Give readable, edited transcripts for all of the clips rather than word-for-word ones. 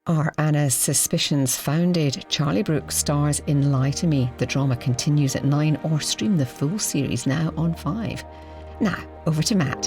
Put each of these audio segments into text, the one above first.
Are Anna's suspicions founded? Charlie Brooks stars in Lie to Me. The drama continues at 9 or stream the full series now on 5. Now, over to Matt.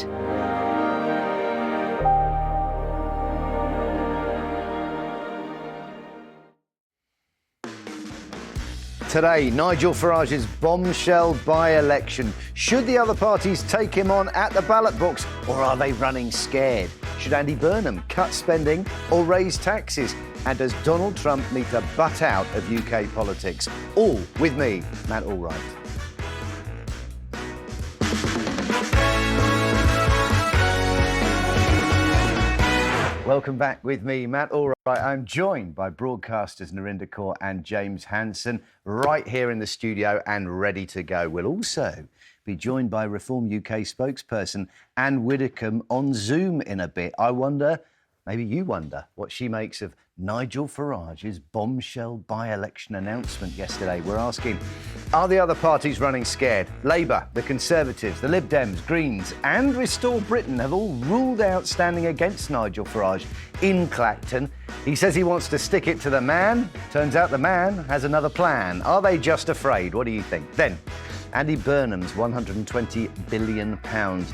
Today, Nigel Farage's bombshell by-election. Should the other parties take him on at the ballot box, or are they running scared? Should Andy Burnham cut spending or raise taxes? And does Donald Trump need to butt out of UK politics? All with me, Matt Allwright. Welcome back with me, Matt Allwright. I'm joined by broadcasters Narinder Kaur and James Hansen right here in the studio and ready to go. We'll also be joined by Reform UK spokesperson Ann Widdecombe on Zoom in a bit. I wonder, maybe you wonder, what she makes of Nigel Farage's bombshell by-election announcement yesterday. We're asking, are the other parties running scared? Labour, the Conservatives, the Lib Dems, Greens and Restore Britain have all ruled out standing against Nigel Farage in Clacton. He says he wants to stick it to the man. Turns out the man has another plan. Are they just afraid? What do you think? Then, Andy Burnham's £120 billion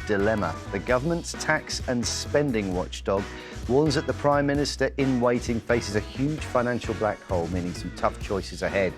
dilemma. The government's tax and spending watchdog warns that the Prime Minister in waiting faces a huge financial black hole, meaning some tough choices ahead.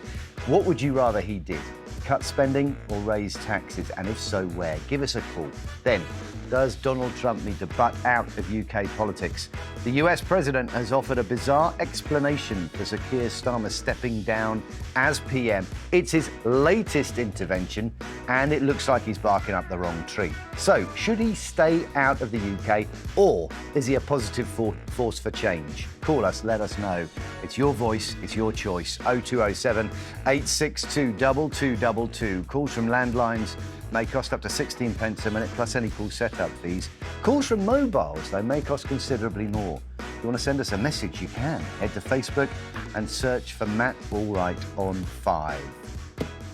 What would you rather he did? Cut spending or raise taxes? And if so, where? Give us a call. Then, does Donald Trump need to butt out of UK politics? The US president has offered a bizarre explanation for Sir Keir Starmer stepping down as PM. It's his latest intervention, and it looks like he's barking up the wrong tree. So, should he stay out of the UK, or is he a positive force for change? Call us, let us know. It's your voice, it's your choice. 0207 862 2222. Calls from landlines may cost up to 16 pence a minute, plus any call setup fees. Calls from mobiles, though, may cost considerably more. If you want to send us a message, you can. Head to Facebook and search for Matt Allwright on 5.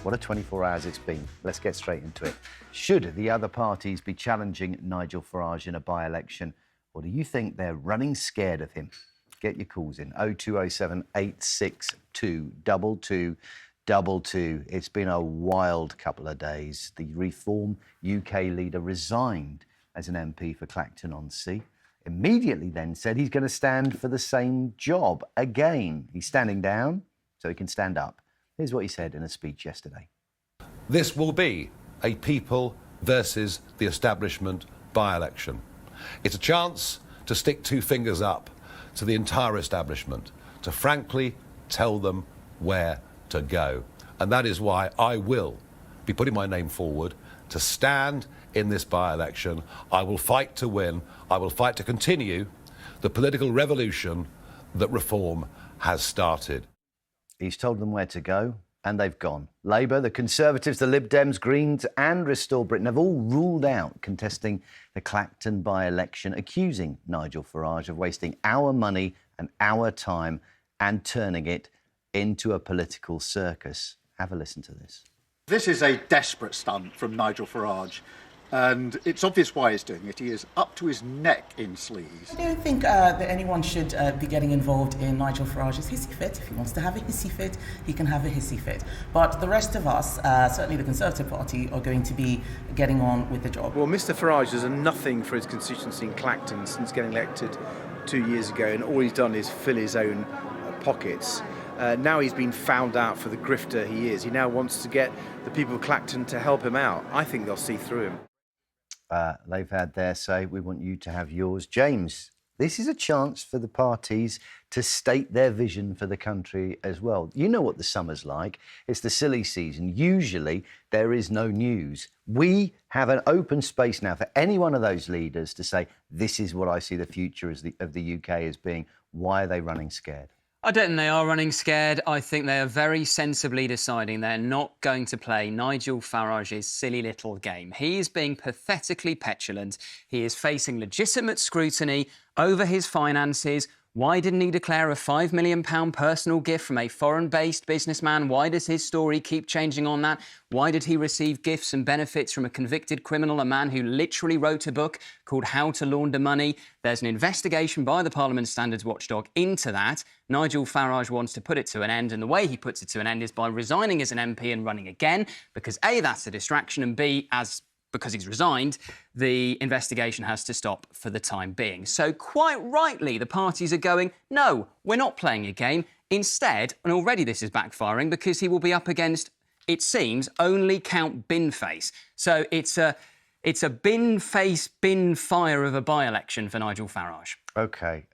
What a 24 hours it's been. Let's get straight into it. Should the other parties be challenging Nigel Farage in a by-election, or do you think they're running scared of him? Get your calls in. 0207 862 2222. It's been a wild couple of days. The Reform UK leader resigned as an MP for Clacton-on-Sea. Immediately then said he's going to stand for the same job again. He's standing down so he can stand up. Here's what he said in a speech yesterday. This will be a people versus the establishment by-election. It's a chance to stick two fingers up to the entire establishment, to frankly tell them where to go. And that is why I will be putting my name forward to stand in this by-election. I will fight to win. I will fight to continue the political revolution that Reform has started. He's told them where to go, and they've gone. Labour, the Conservatives, the Lib Dems, Greens and Restore Britain have all ruled out contesting the Clacton by-election, accusing Nigel Farage of wasting our money and our time and turning it into a political circus. Have a listen to this. This is a desperate stunt from Nigel Farage, and it's obvious why he's doing it. He is up to his neck in sleaze. I don't think that anyone should be getting involved in Nigel Farage's hissy fit. If he wants to have a hissy fit, he can have a hissy fit. But the rest of us, certainly the Conservative Party, are going to be getting on with the job. Well, Mr Farage has done nothing for his constituency in Clacton since getting elected 2 years ago, and all he's done is fill his own pockets. Now he's been found out for the grifter he is. He now wants to get the people of Clacton to help him out. I think they'll see through him. They've had their say. We want you to have yours. James, this is a chance for the parties to state their vision for the country as well. You know what the summer's like. It's the silly season. Usually there is no news. We have an open space now for any one of those leaders to say, this is what I see the future of the UK as being. Why are they running scared? I don't think they are running scared. I think they are very sensibly deciding they're not going to play Nigel Farage's silly little game. He is being pathetically petulant. He is facing legitimate scrutiny over his finances, Why didn't he declare a £5 million personal gift from a foreign-based businessman? Why does his story keep changing on that? Why did he receive gifts and benefits from a convicted criminal, a man who literally wrote a book called How to Launder Money? There's an investigation by the Parliament Standards Watchdog into that. Nigel Farage wants to put it to an end, and the way he puts it to an end is by resigning as an MP and running again, because A, that's a distraction, and B, because he's resigned, the investigation has to stop for the time being. So quite rightly, the parties are going, no, we're not playing a game. Instead, and already this is backfiring, because he will be up against, it seems, only Count Binface. So it's a bin face, bin fire of a by-election for Nigel Farage. OK.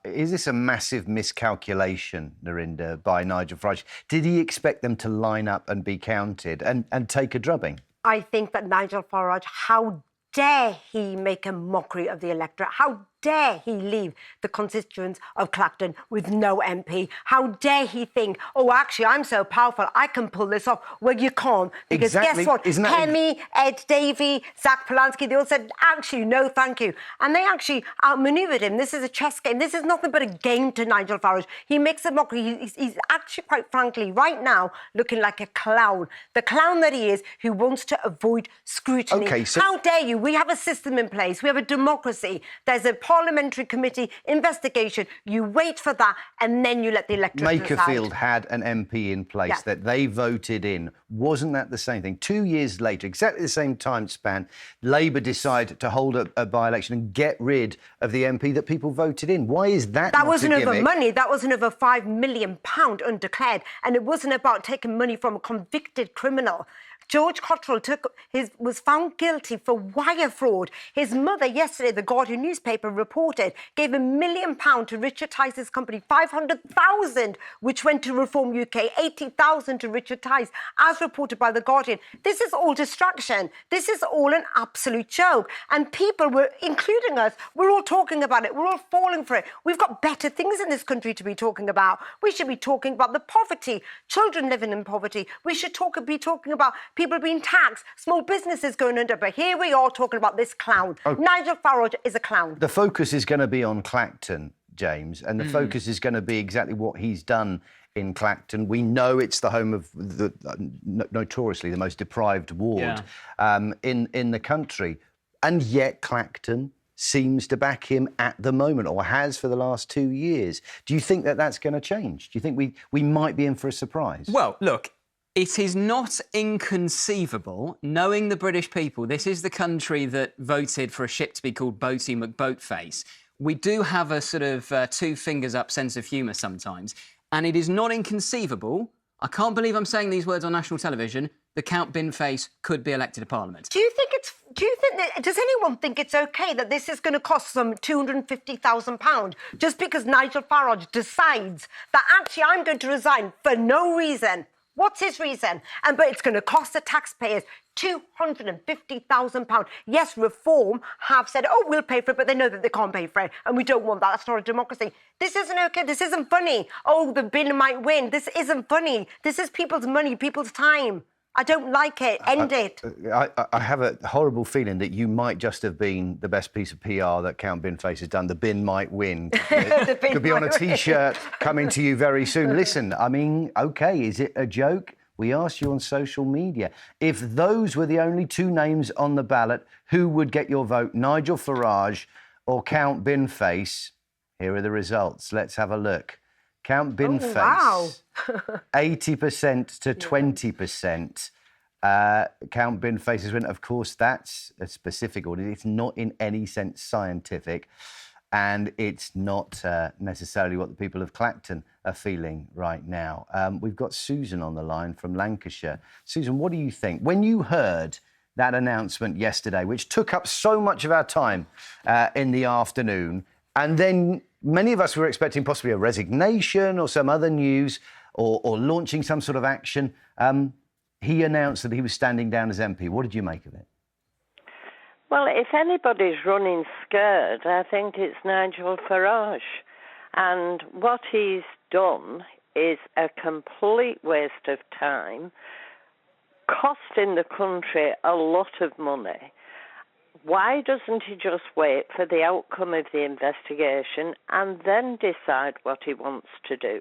Is this a massive miscalculation, Narinder, by Nigel Farage? Did he expect them to line up and be counted and take a drubbing? I think that Nigel Farage, how dare he make a mockery of the electorate? How dare he leave the constituents of Clacton with no MP? How dare he think, oh, actually, I'm so powerful, I can pull this off. Well, you can't. Because Exactly. Guess what? Isn't that... Hemi, Ed Davey, Zach Polanski, they all said, actually, no, thank you. And they actually outmaneuvered him. This is a chess game. This is nothing but a game to Nigel Farage. He makes a mockery. He's actually, quite frankly, right now, looking like a clown. The clown that he is, who wants to avoid scrutiny. OK, so... How dare you? We have a system in place. We have a democracy. There's a parliamentary committee investigation. You wait for that, and then you let the electorate decide. Makerfield had an MP in place that they voted in. Wasn't that the same thing? 2 years later, exactly the same time span, Labour decided to hold a by-election and get rid of the MP that people voted in. Why is that That not wasn't a over gimmick? money. That wasn't over £5 million undeclared. And it wasn't about taking money from a convicted criminal. George Cottrell was found guilty for wire fraud. His mother, yesterday, the Guardian newspaper reported, gave £1 million to Richard Tice's company, 500,000, which went to Reform UK, 80,000 to Richard Tice, as reported by the Guardian. This is all distraction. This is all an absolute joke. And people, including us, we're all talking about it. We're all falling for it. We've got better things in this country to be talking about. We should be talking about the poverty, children living in poverty. We should be talking about people being taxed, small businesses going under. But here we are talking about this clown. Oh. Nigel Farage is a clown. The focus is going to be on Clacton, James, and the focus is going to be exactly what he's done in Clacton. We know it's the home of the notoriously the most deprived ward in the country. And yet Clacton seems to back him at the moment, or has for the last 2 years. Do you think that that's going to change? Do you think we might be in for a surprise? Well, look, it is not inconceivable, knowing the British people, this is the country that voted for a ship to be called Boaty McBoatface. We do have a sort of two fingers up sense of humour sometimes, and it is not inconceivable, I can't believe I'm saying these words on national television, that Count Binface could be elected to Parliament. Does anyone think it's OK that this is going to cost them £250,000 just because Nigel Farage decides that actually I'm going to resign for no reason? What's his reason? But it's going to cost the taxpayers £250,000. Yes, Reform have said, oh, we'll pay for it, but they know that they can't pay for it, and we don't want that. That's not a democracy. This isn't OK. This isn't funny. Oh, the bin might win. This isn't funny. This is people's money, people's time. I don't like it. End it. I have a horrible feeling that you might just have been the best piece of PR that Count Binface has done. The bin might win. It could be on a T-shirt coming to you very soon. Listen, I mean, OK, is it a joke? We asked you on social media. If those were the only two names on the ballot, who would get your vote, Nigel Farage or Count Binface? Here are the results. Let's have a look. Count Binface, 80% to 20%. Count Binface's win. Of course, that's a specific order. It's not in any sense scientific, and it's not necessarily what the people of Clacton are feeling right now. We've got Susan on the line from Lancashire. Susan, what do you think? When you heard that announcement yesterday, which took up so much of our time in the afternoon, and then many of us were expecting possibly a resignation or some other news or launching some sort of action. He announced that he was standing down as MP. What did you make of it? Well, if anybody's running scared, I think it's Nigel Farage. And what he's done is a complete waste of time, costing the country a lot of money. Why doesn't he just wait for the outcome of the investigation and then decide what he wants to do?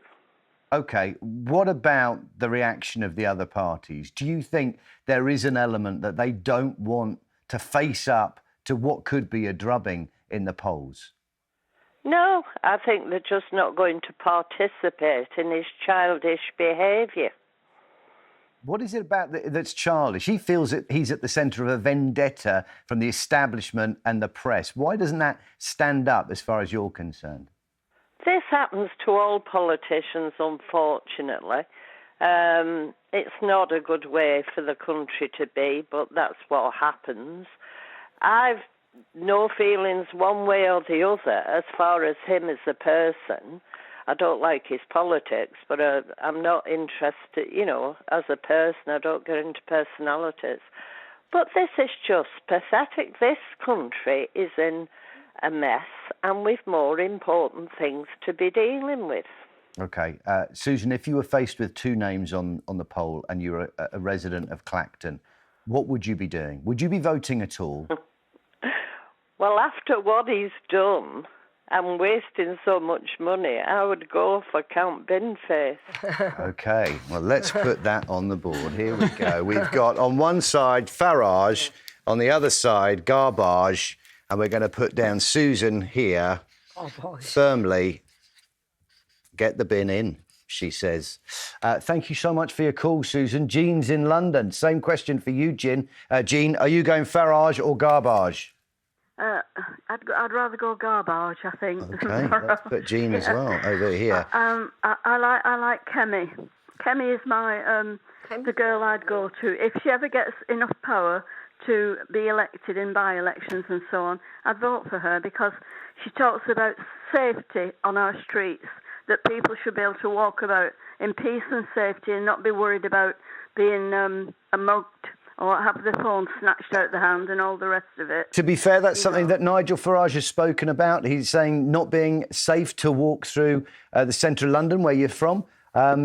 OK, what about the reaction of the other parties? Do you think there is an element that they don't want to face up to what could be a drubbing in the polls? No, I think they're just not going to participate in his childish behaviour. What is it about that's childish? He feels that he's at the centre of a vendetta from the establishment and the press. Why doesn't that stand up as far as you're concerned? This happens to all politicians, unfortunately. It's not a good way for the country to be, but that's what happens. I've no feelings one way or the other as far as him as a person. I don't like his politics, but I'm not interested, as a person. I don't get into personalities. But this is just pathetic. This country is in a mess and with more important things to be dealing with. OK. Susan, if you were faced with two names on the poll and you were a resident of Clacton, what would you be doing? Would you be voting at all? Well, after what he's done and wasting so much money, I would go for Count Binface. OK, well, let's put that on the board. Here we go. We've got on one side Farage, on the other side Garbage, and we're going to put down Susan here firmly. Get the bin in, she says. Thank you so much for your call, Susan. Jean's in London. Same question for you, Jean. Jean, are you going Farage or Garbage? I'd rather go Garbage, I think. OK, let's put Jean as well over here. I like Kemi. Kemi is the girl I'd go to. If she ever gets enough power to be elected in by-elections and so on, I'd vote for her because she talks about safety on our streets, that people should be able to walk about in peace and safety and not be worried about being mugged or have their phone snatched out the hand and all the rest of it. To be fair, that's something that Nigel Farage has spoken about. He's saying not being safe to walk through the centre of London, where you're from.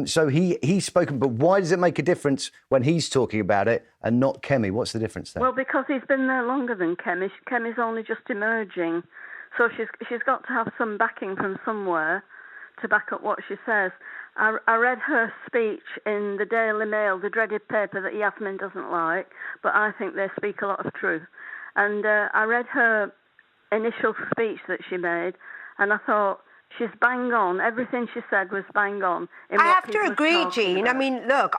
So he's spoken, but why does it make a difference when he's talking about it and not Kemi? What's the difference there? Well, because he's been there longer than Kemi. Kemi's only just emerging. So she's got to have some backing from somewhere to back up what she says. I read her speech in the Daily Mail, the dreaded paper that Yasmin doesn't like, but I think they speak a lot of truth. And I read her initial speech that she made, and I thought, she's bang on. Everything she said was bang on. I have to agree, Jean. I mean, look,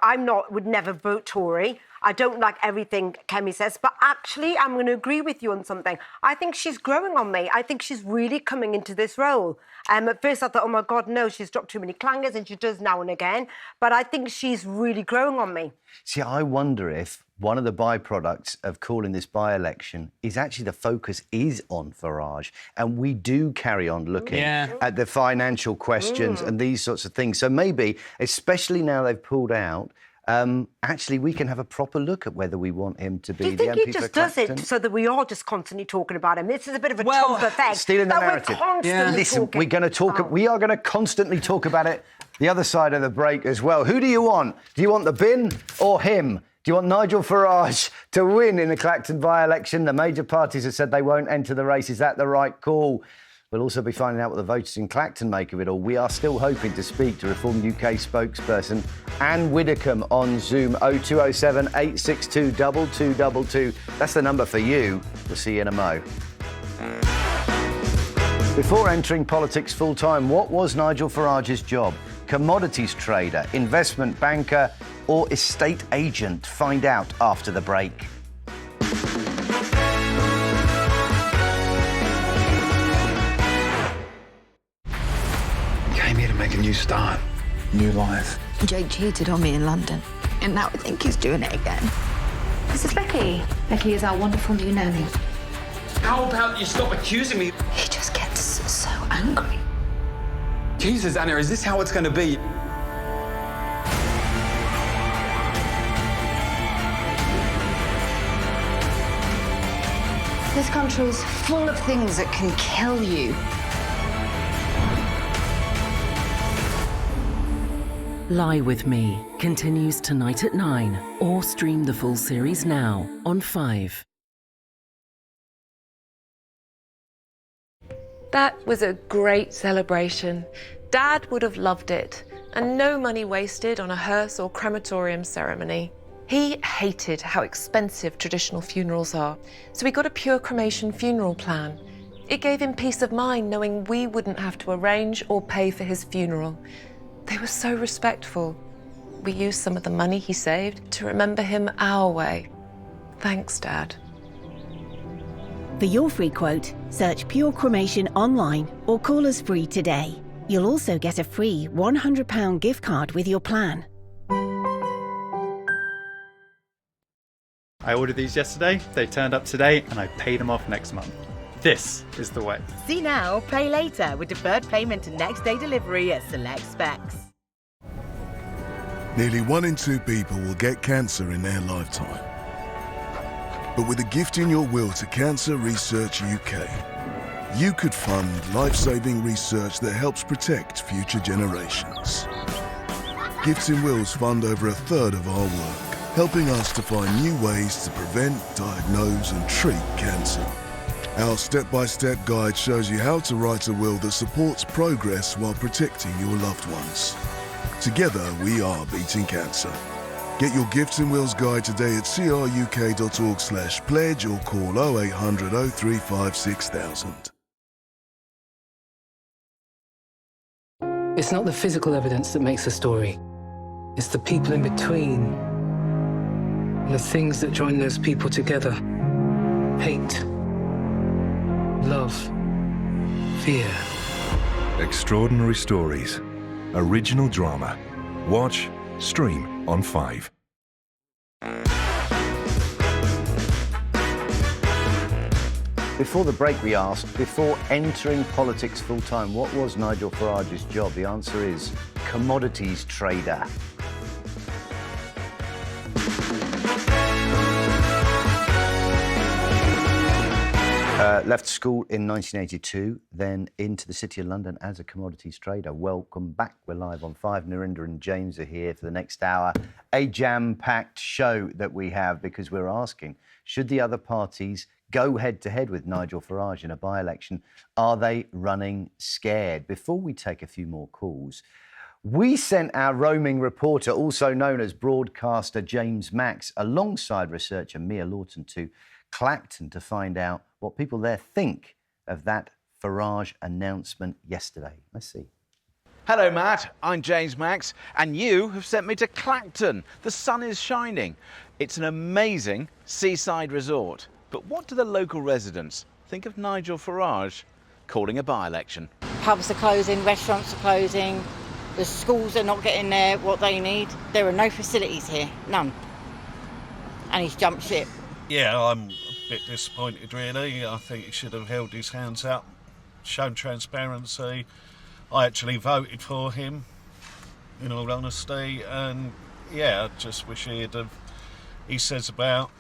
would never vote Tory. I don't like everything Kemi says, but actually I'm going to agree with you on something. I think she's growing on me. I think she's really coming into this role. At first I thought, oh my God, no, she's dropped too many clangers, and she does now and again. But I think she's really growing on me. See, I wonder if one of the byproducts of calling this by-election is actually the focus is on Farage, and we do carry on looking at the financial questions and these sorts of things. So maybe, especially now they've pulled out, actually we can have a proper look at whether we want him to be the MP for Clacton. Do you think he just does it so that we are just constantly talking about him? This is a bit of a Trump effect. Stealing the narrative. Listen, talking. we're going to talk. We are going to constantly talk about it the other side of the break as well. Who do you want? Do you want the bin or him? Do you want Nigel Farage to win in the Clacton by-election? The major parties have said they won't enter the race. Is that the right call? We'll also be finding out what the voters in Clacton make of it all. We are still hoping to speak to Reform UK spokesperson Ann Widdecombe on Zoom. 0207 862 2222. That's the number for you. We'll see you in a mo. Before entering politics full-time, what was Nigel Farage's job? Commodities trader, investment banker, or estate agent? Find out after the break. Came here to make a new start, new life. Jake cheated on me in London, and now I think he's doing it again. This is Becky. Becky is our wonderful new nanny. How about you stop accusing me? He just gets so angry. Jesus, Anna, is this how it's going to be? This country is full of things that can kill you. Lie With Me continues tonight at 9, or stream the full series now on 5. That was a great celebration. Dad would have loved it, and no money wasted on a hearse or crematorium ceremony. He hated how expensive traditional funerals are, so he got a pure cremation funeral plan. It gave him peace of mind knowing we wouldn't have to arrange or pay for his funeral. They were so respectful. We used some of the money he saved to remember him our way. Thanks, Dad. For your free quote, search Pure Cremation online or call us free today. You'll also get a free £100 gift card with your plan. I ordered these yesterday, they turned up today, and I pay them off next month. This is the way. See now, pay later with deferred payment and next day delivery at select specs. Nearly 1 in 2 people will get cancer in their lifetime. But with a gift in your will to Cancer Research UK, you could fund life-saving research that helps protect future generations. Gifts in wills fund over 1/3 of our work, helping us to find new ways to prevent, diagnose and treat cancer. Our step-by-step guide shows you how to write a will that supports progress while protecting your loved ones. Together, we are beating cancer. Get your Gifts and Wills guide today at cruk.org/pledge or call 0800 035 6000. It's not the physical evidence that makes a story. It's the people in between. And the things that join those people together. Hate. Love. Fear. Extraordinary Stories. Original drama. Watch, stream on 5. Before the break we asked, before entering politics full-time, what was Nigel Farage's job? The answer is commodities trader. Left school in 1982, then into the City of London as a commodities trader. Welcome back. We're live on 5. Narinder and James are here for the next hour. A jam-packed show that we have because we're asking, should the other parties go head-to-head with Nigel Farage in a by-election? Are they running scared? Before we take a few more calls, we sent our roaming reporter, also known as broadcaster James Max, alongside researcher Mia Lawton to Clacton to find out what people there think of that Farage announcement yesterday. Let's see. Hello, Matt. I'm James Max, and you have sent me to Clacton. The sun is shining. It's an amazing seaside resort. But what do the local residents think of Nigel Farage calling a by-election? Pubs are closing, restaurants are closing, the schools are not getting what they need. There are no facilities here, none. And he's jumped ship. Yeah, I'm a bit disappointed, really. I think he should have held his hands up, shown transparency. I actually voted for him, in all honesty, and yeah, I just wish he says about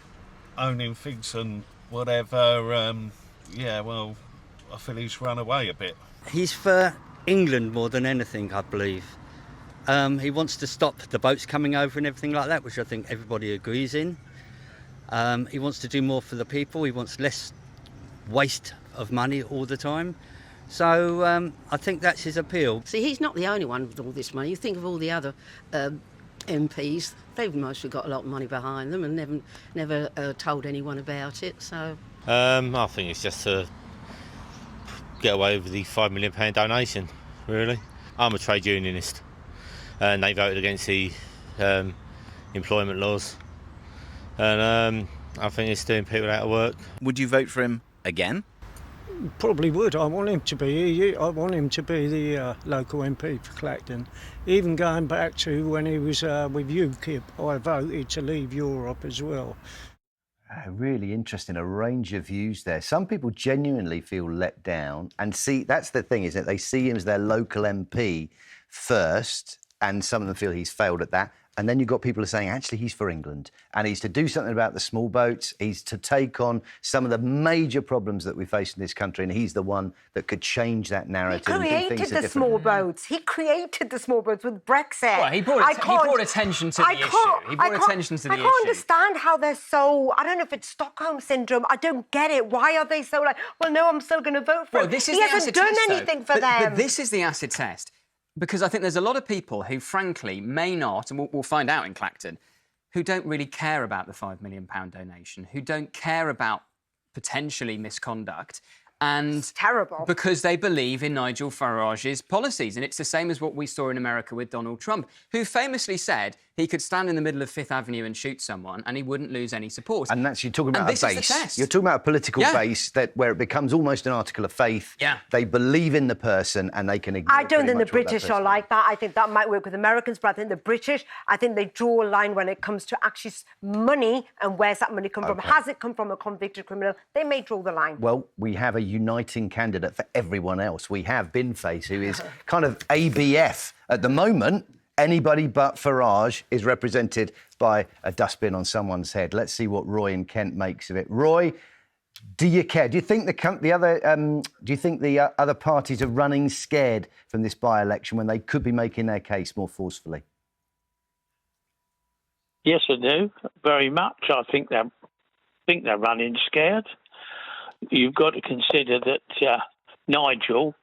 owning things and whatever, yeah, well, I feel he's run away a bit. He's for England more than anything, I believe. He wants to stop the boats coming over and everything like that, which I think everybody agrees in. He wants to do more for the people. He wants less waste of money all the time. So I think that's his appeal. See, he's not the only one with all this money. You think of all the other MPs, they've mostly got a lot of money behind them and never told anyone about it. So I think it's just to get away with the £5 million donation, really. I'm a trade unionist, and they voted against the employment laws. And I think it's doing people out of work. Would you vote for him again? Probably would. I want him to be. I want him to be the local MP for Clacton. Even going back to when he was with UKIP, I voted to leave Europe as well. Really interesting, a range of views there. Some people genuinely feel let down and see, that's the thing, isn't it? They see him as their local MP first, and some of them feel he's failed at that. And then you've got people who are saying, actually, he's for England. And he's to do something about the small boats. He's to take on some of the major problems that we face in this country. And he's the one that could change that narrative. He created the small boats. He created the small boats with Brexit. Well, he brought attention to the issue. He brought attention to the issue. I can't understand how they're so... I don't know if it's Stockholm Syndrome. I don't get it. Why are they so like, well, no, I'm still going to vote for him. He hasn't done anything for them. But this is the acid test. Because I think there's a lot of people who, frankly, may not, and we'll find out in Clacton, who don't really care about the £5 million donation, who don't care about potentially misconduct. And it's terrible. Because they believe in Nigel Farage's policies. And it's the same as what we saw in America with Donald Trump, who famously said he could stand in the middle of Fifth Avenue and shoot someone and he wouldn't lose any support. And that's, you're talking about a base. You're talking about a political base where it becomes almost an article of faith. Yeah. They believe in the person and they can ignore I don't think the pretty much British what that are like that. I think that might work with Americans, but I think the British, I think they draw a line when it comes to actually money and where's that money come from. Has it come from a convicted criminal? They may draw the line. Well, we have a uniting candidate for everyone else. We have Binface, who is kind of ABF at the moment. Anybody but Farage is represented by a dustbin on someone's head. Let's see what Roy in Kent makes of it. Roy, do you care? Do you think the other parties are running scared from this by-election when they could be making their case more forcefully? Yes, I do. Very much. I think they're running scared. You've got to consider that Nigel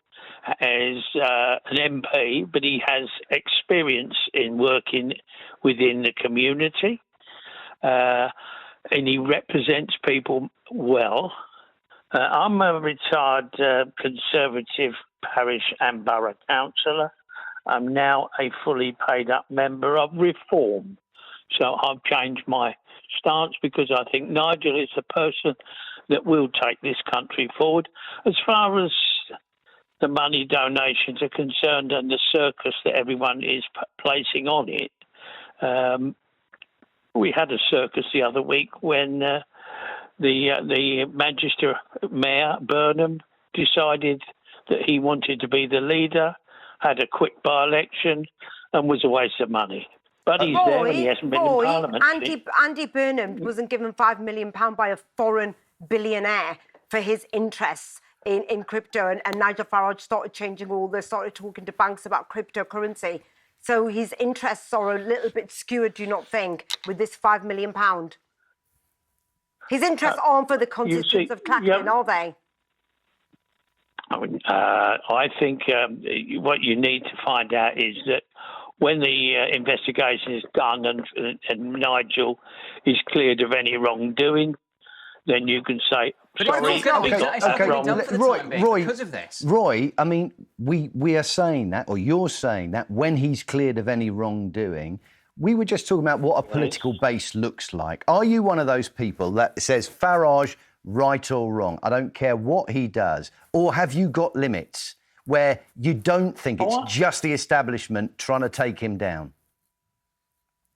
is an MP, but he has experience in working within the community, and he represents people well. I'm a retired Conservative parish and borough councillor. I'm now a fully paid-up member of Reform. So I've changed my stance because I think Nigel is the person that will take this country forward. As far as the money donations are concerned and the circus that everyone is placing on it, we had a circus the other week when the Manchester Mayor, Burnham, decided that he wanted to be the leader, had a quick by-election and was a waste of money. But he's there and he hasn't been in Parliament. Andy Burnham wasn't given £5 million by a foreign billionaire for his interests in crypto, and Nigel Farage started changing all this, started talking to banks about cryptocurrency. So his interests are a little bit skewed, do you not think, with this £5 million? His interests aren't for the constituents of Clacton, are they? I think what you need to find out is that when the investigation is done and Nigel is cleared of any wrongdoing, then you can say, sorry, Roy, because of this. Roy, I mean, we are saying that, or you're saying that, when he's cleared of any wrongdoing. We were just talking about what a political base looks like. Are you one of those people that says, Farage, right or wrong, I don't care what he does? Or have you got limits where you don't think it's just the establishment trying to take him down?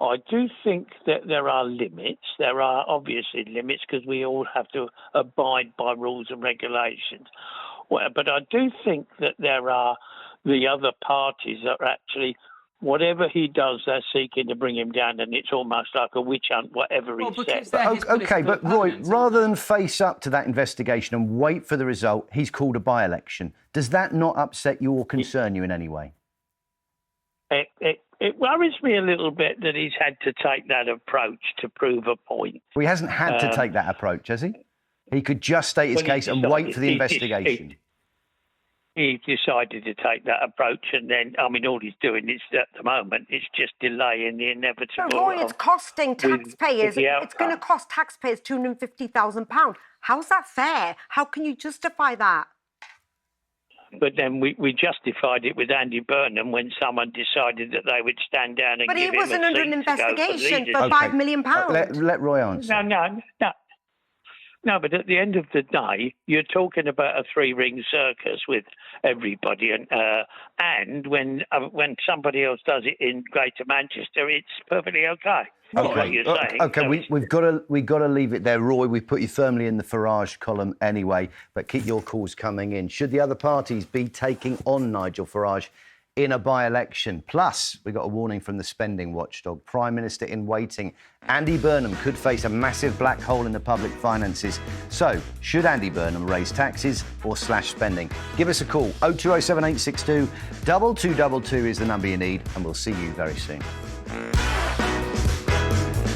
I do think that there are limits. There are obviously limits because we all have to abide by rules and regulations. But I do think that there are the other parties that are actually, whatever he does, they're seeking to bring him down, and it's almost like a witch hunt, whatever he says. OK, but Roy, rather than face up to that investigation and wait for the result, he's called a by-election. Does that not upset you or concern you in any way? It worries me a little bit that he's had to take that approach to prove a point. Well, he hasn't had to take that approach, has he? He could just state his case and wait for the investigation. He decided to take that approach, and then, I mean, all he's doing is, at the moment, it's just delaying the inevitable. But Roy, it's costing taxpayers. It's going to cost taxpayers £250,000. How's that fair? How can you justify that? But then we justified it with Andy Burnham when someone decided that they would stand down and give him a seat. But he wasn't under an investigation for £5 million. Let Roy answer. No, but at the end of the day, you're talking about a three-ring circus with everybody, and when somebody else does it in Greater Manchester, it's perfectly okay. What you're saying. OK, we've got to leave it there, Roy. We've put you firmly in the Farage column anyway, but keep your calls coming in. Should the other parties be taking on Nigel Farage in a by-election. Plus, we got a warning from the spending watchdog. Prime Minister in waiting, Andy Burnham, could face a massive black hole in the public finances. So, should Andy Burnham raise taxes or slash spending? Give us a call. 0207862 2222 is the number you need, and we'll see you very soon.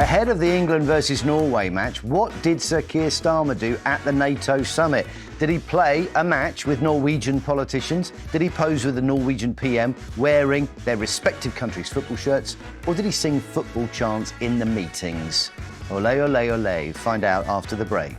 Ahead of the England versus Norway match, what did Sir Keir Starmer do at the NATO summit? Did he play a match with Norwegian politicians? Did he pose with the Norwegian PM wearing their respective countries' football shirts? Or did he sing football chants in the meetings? Ole, ole, ole. Find out after the break.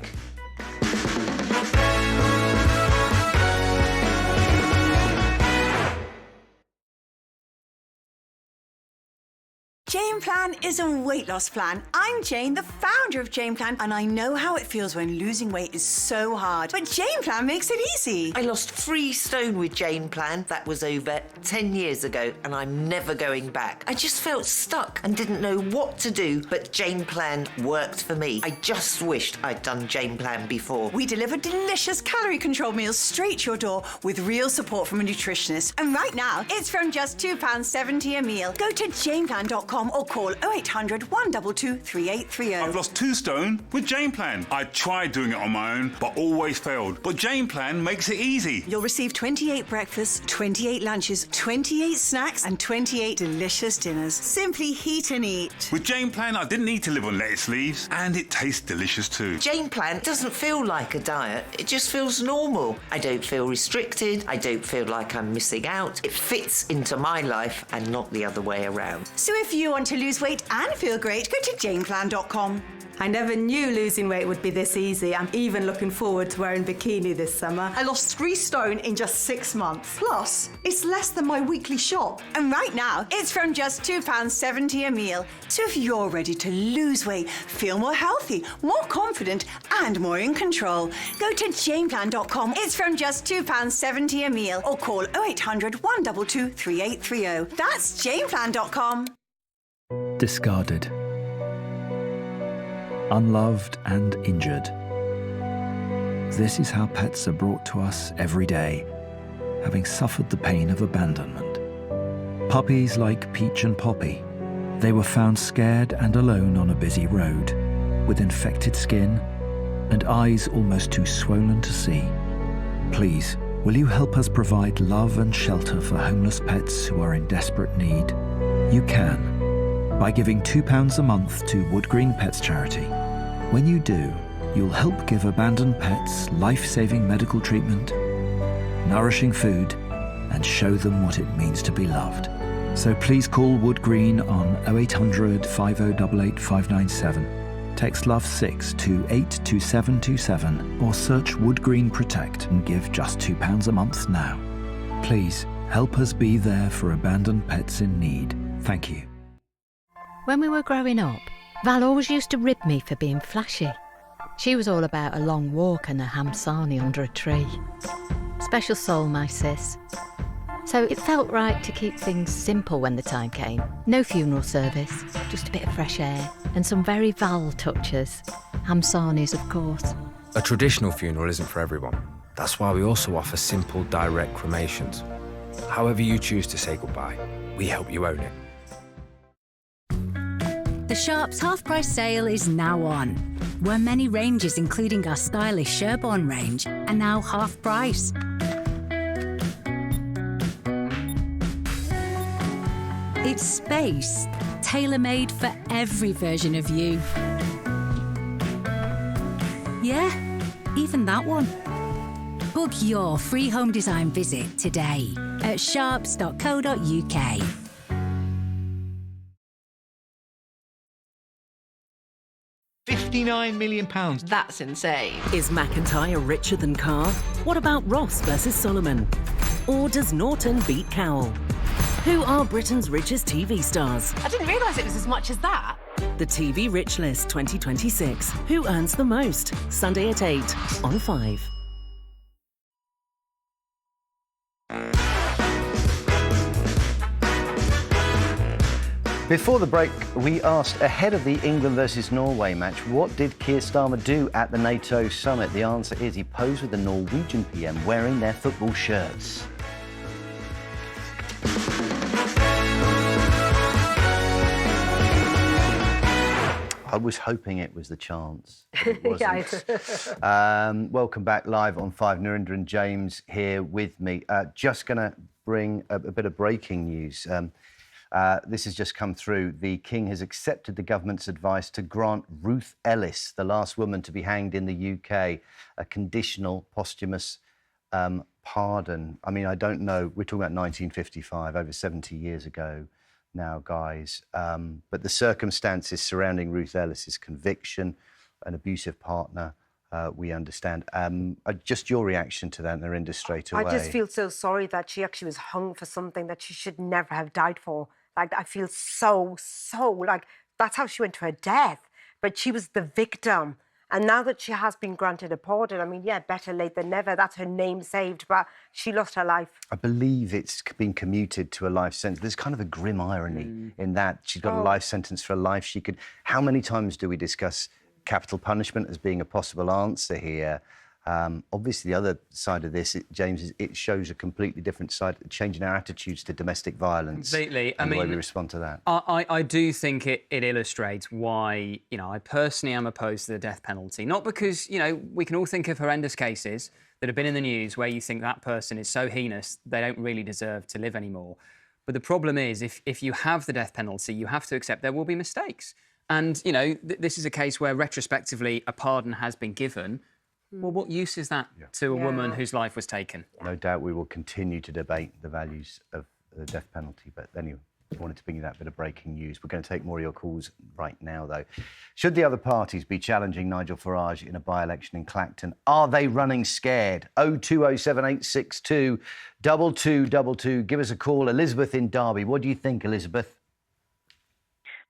Jane Plan is a weight loss plan. I'm Jane, the founder of Jane Plan, and I know how it feels when losing weight is so hard. But Jane Plan makes it easy. I lost 3 stone with Jane Plan. That was over 10 years ago, and I'm never going back. I just felt stuck and didn't know what to do, but Jane Plan worked for me. I just wished I'd done Jane Plan before. We deliver delicious calorie-controlled meals straight to your door with real support from a nutritionist. And right now, it's from just £2.70 a meal. Go to janeplan.com or call 0800 122 3830. I've lost 2 stone with Jane Plan. I tried doing it on my own, but always failed. But Jane Plan makes it easy. You'll receive 28 breakfasts, 28 lunches, 28 snacks, and 28 delicious dinners. Simply heat and eat. With Jane Plan, I didn't need to live on lettuce leaves, and it tastes delicious too. Jane Plan doesn't feel like a diet. It just feels normal. I don't feel restricted. I don't feel like I'm missing out. It fits into my life and not the other way around. So if you want to lose weight and feel great, go to janeplan.com. I never knew losing weight would be this easy. I'm even looking forward to wearing bikini this summer. I lost 3 stone in just 6 months. Plus, it's less than my weekly shop. And right now, it's from just £2.70 a meal. So if you're ready to lose weight, feel more healthy, more confident, and more in control, go to janeplan.com. It's from just £2.70 a meal, or call 0800 122 3830. That's janeplan.com. Discarded, unloved and injured. This is how pets are brought to us every day, having suffered the pain of abandonment. Puppies like Peach and Poppy, they were found scared and alone on a busy road, with infected skin and eyes almost too swollen to see. Please, will you help us provide love and shelter for homeless pets who are in desperate need? You can, by giving £2 a month to Wood Green Pets Charity. When you do, you'll help give abandoned pets life-saving medical treatment, nourishing food, and show them what it means to be loved. So please call Wood Green on 0800 5088 597, text LOVE6 to 82727, or search Wood Green Protect and give just £2 a month now. Please, help us be there for abandoned pets in need. Thank you. When we were growing up, Val always used to rib me for being flashy. She was all about a long walk and a ham sarnie under a tree. Special soul, my sis. So it felt right to keep things simple when the time came. No funeral service, just a bit of fresh air and some very Val touches. Ham sarnies, of course. A traditional funeral isn't for everyone. That's why we also offer simple, direct cremations. However you choose to say goodbye, we help you own it. The Sharps half-price sale is now on, where many ranges, including our stylish Sherborne range, are now half price. It's space, tailor-made for every version of you. Yeah, even that one. Book your free home design visit today at sharps.co.uk. £59 million. That's insane. Is McIntyre richer than Carr? What about Ross versus Solomon? Or does Norton beat Cowell? Who are Britain's richest TV stars? I didn't realise it was as much as that. The TV Rich List 2026. Who earns the most? Sunday at 8 on 5. Before the break, we asked, ahead of the England versus Norway match, what did Keir Starmer do at the NATO summit? The answer is he posed with the Norwegian PM wearing their football shirts. I was hoping it was the chance, but it wasn't. Welcome back live on 5. Narinder and James here with me. Just going to bring a bit of breaking news. This has just come through. The King has accepted the government's advice to grant Ruth Ellis, the last woman to be hanged in the UK, a conditional posthumous pardon. I mean, I don't know. We're talking about 1955, over 70 years ago now, guys. But the circumstances surrounding Ruth Ellis's conviction, an abusive partner, we understand. Just your reaction to that, Narinder, straight away. I just feel so sorry that she actually was hung for something that she should never have died for. Like, I feel so, like, that's how she went to her death. But she was the victim. And now that she has been granted a pardon, I mean, yeah, better late than never. That's her name saved, but she lost her life. I believe it's been commuted to a life sentence. There's kind of a grim irony in that. She's got a life sentence for a life she could... How many times do we discuss capital punishment as being a possible answer here? Obviously, the other side of this, James, is it shows a completely different side, changing our attitudes to domestic violence. Completely. And the way we respond to that. I do think it illustrates why, I personally am opposed to the death penalty. Not because, we can all think of horrendous cases that have been in the news where you think that person is so heinous they don't really deserve to live anymore. But the problem is, if you have the death penalty, you have to accept there will be mistakes. And, this is a case where retrospectively a pardon has been given. Well, what use is that to a woman whose life was taken? No doubt we will continue to debate the values of the death penalty. But anyway, I wanted to bring you that bit of breaking news. We're going to take more of your calls right now, though. Should the other parties be challenging Nigel Farage in a by-election in Clacton? Are they running scared? 0207862 2222. Give us a call. Elizabeth in Derby. What do you think, Elizabeth?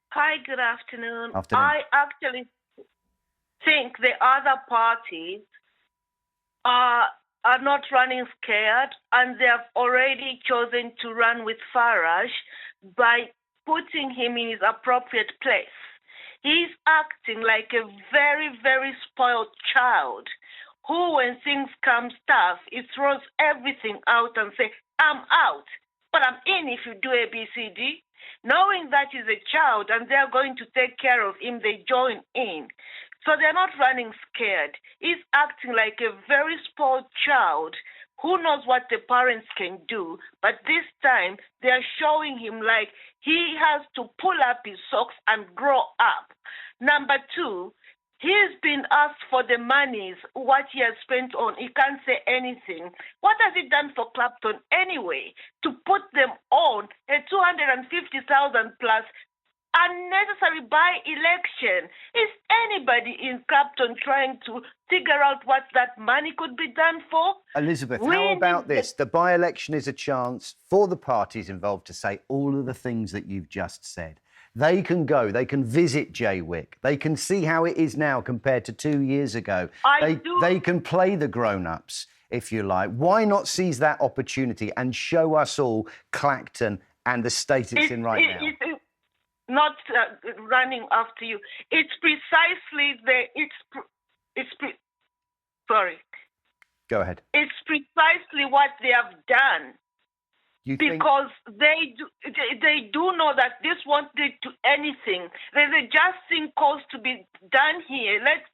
Hi, good afternoon. Afternoon. I actually think the other parties are not running scared, and they have already chosen to run with Farage by putting him in his appropriate place. He's acting like a very, very spoiled child who, when things come tough, he throws everything out and says, I'm out, but I'm in if you do A, B, C, D. Knowing that he's a child and they're going to take care of him, they join in. So they're not running scared. He's acting like a very spoiled child who knows what the parents can do, but this time they're showing him like he has to pull up his socks and grow up. Number two, he's been asked for the monies, what he has spent on. He can't say anything. What has he done for Clapton anyway to put them on a 250,000 plus unnecessary by-election? Is anybody in Clapton trying to figure out what that money could be done for? Elizabeth, how about this? The by-election is a chance for the parties involved to say all of the things that you've just said. They can go, they can visit Jaywick, they can see how it is now compared to 2 years ago. They can play the grown-ups, if you like. Why not seize that opportunity and show us all Clacton and the state it's in right now? Not running after you. It's precisely sorry. Go ahead. It's precisely what they have done. Because they do know that this won't lead to anything. There's a just thing cause to be done here. Let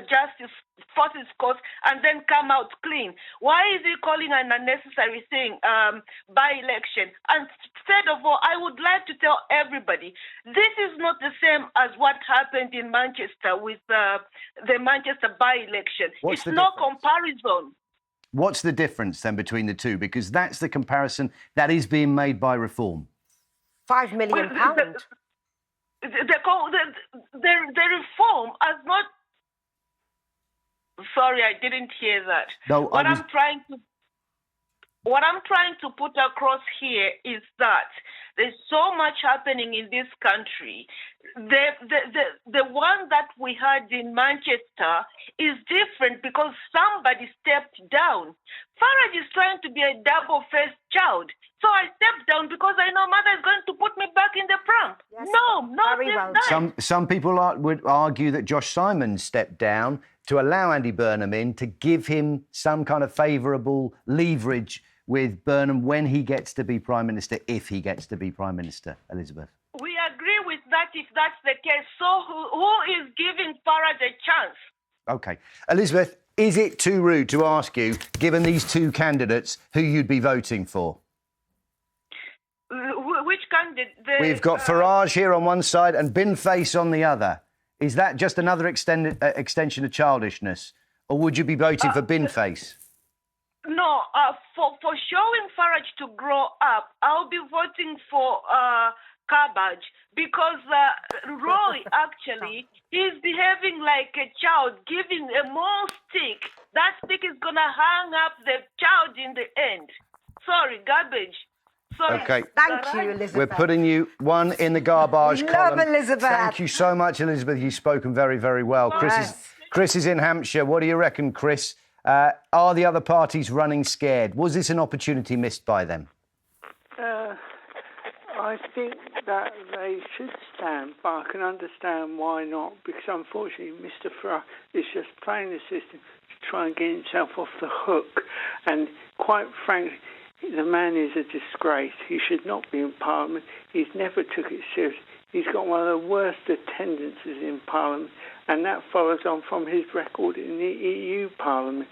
justice force its course and then come out clean. Why is he calling an unnecessary thing by-election? And instead of all, I would like to tell everybody, this is not the same as what happened in Manchester with the Manchester by-election. It's no comparison. What's the difference then between the two? Because that's the comparison that is being made by Reform. £5 million. The Reform has not... Sorry, I didn't hear that. No, What I'm trying to put across here is that there's so much happening in this country. The one that we had in Manchester is different because somebody stepped down. Farage is trying to be a double-faced child. So I stepped down because I know mother is going to put me back in the pram. Yes. No, not this time. Some people would argue that Josh Simon stepped down to allow Andy Burnham in to give him some kind of favourable leverage with Burnham when he gets to be Prime Minister, if he gets to be Prime Minister, Elizabeth. We agree with that if that's the case. So who is giving Farage a chance? OK. Elizabeth, is it too rude to ask you, given these two candidates, who you'd be voting for? Which candidate? We've got Farage here on one side and Bin Face on the other. Is that just another extension of childishness? Or would you be voting for Bin Face? No, for showing Farage to grow up, I'll be voting for Cabbage because Roy, actually, he's behaving like a child, giving a more stick. That stick is going to hang up the child in the end. Sorry, garbage. Sorry. OK. Thank you, Elizabeth. We're putting you one in the garbage column. Love Elizabeth. Thank you so much, Elizabeth. You've spoken very, very well. Yes. Chris is in Hampshire. What do you reckon, Chris? Are the other parties running scared? Was this an opportunity missed by them? I think that they should stand, but I can understand why not, because unfortunately Mr Farage is just playing the system to try and get himself off the hook. And quite frankly, the man is a disgrace. He should not be in Parliament. He's never took it seriously. He's got one of the worst attendances in Parliament, and that follows on from his record in the EU Parliament.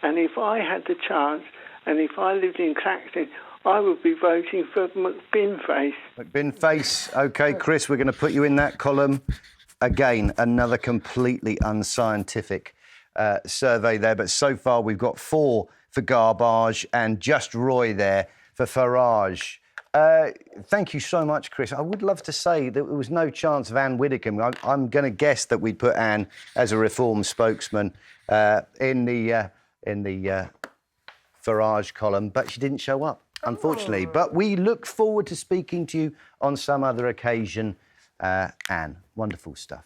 And if I had the chance, and if I lived in Clacton, I would be voting for McBinface. McBinface. OK, Chris, we're going to put you in that column. Again, another completely unscientific survey there. But so far, we've got 4 for Garbage and just Roy there for Farage. Thank you so much, Chris. I would love to say that there was no chance of Ann Widdecombe. I'm going to guess that we'd put Ann as a Reform spokesman in the Farage column, but she didn't show up, unfortunately. But we look forward to speaking to you on some other occasion, Ann. Wonderful stuff.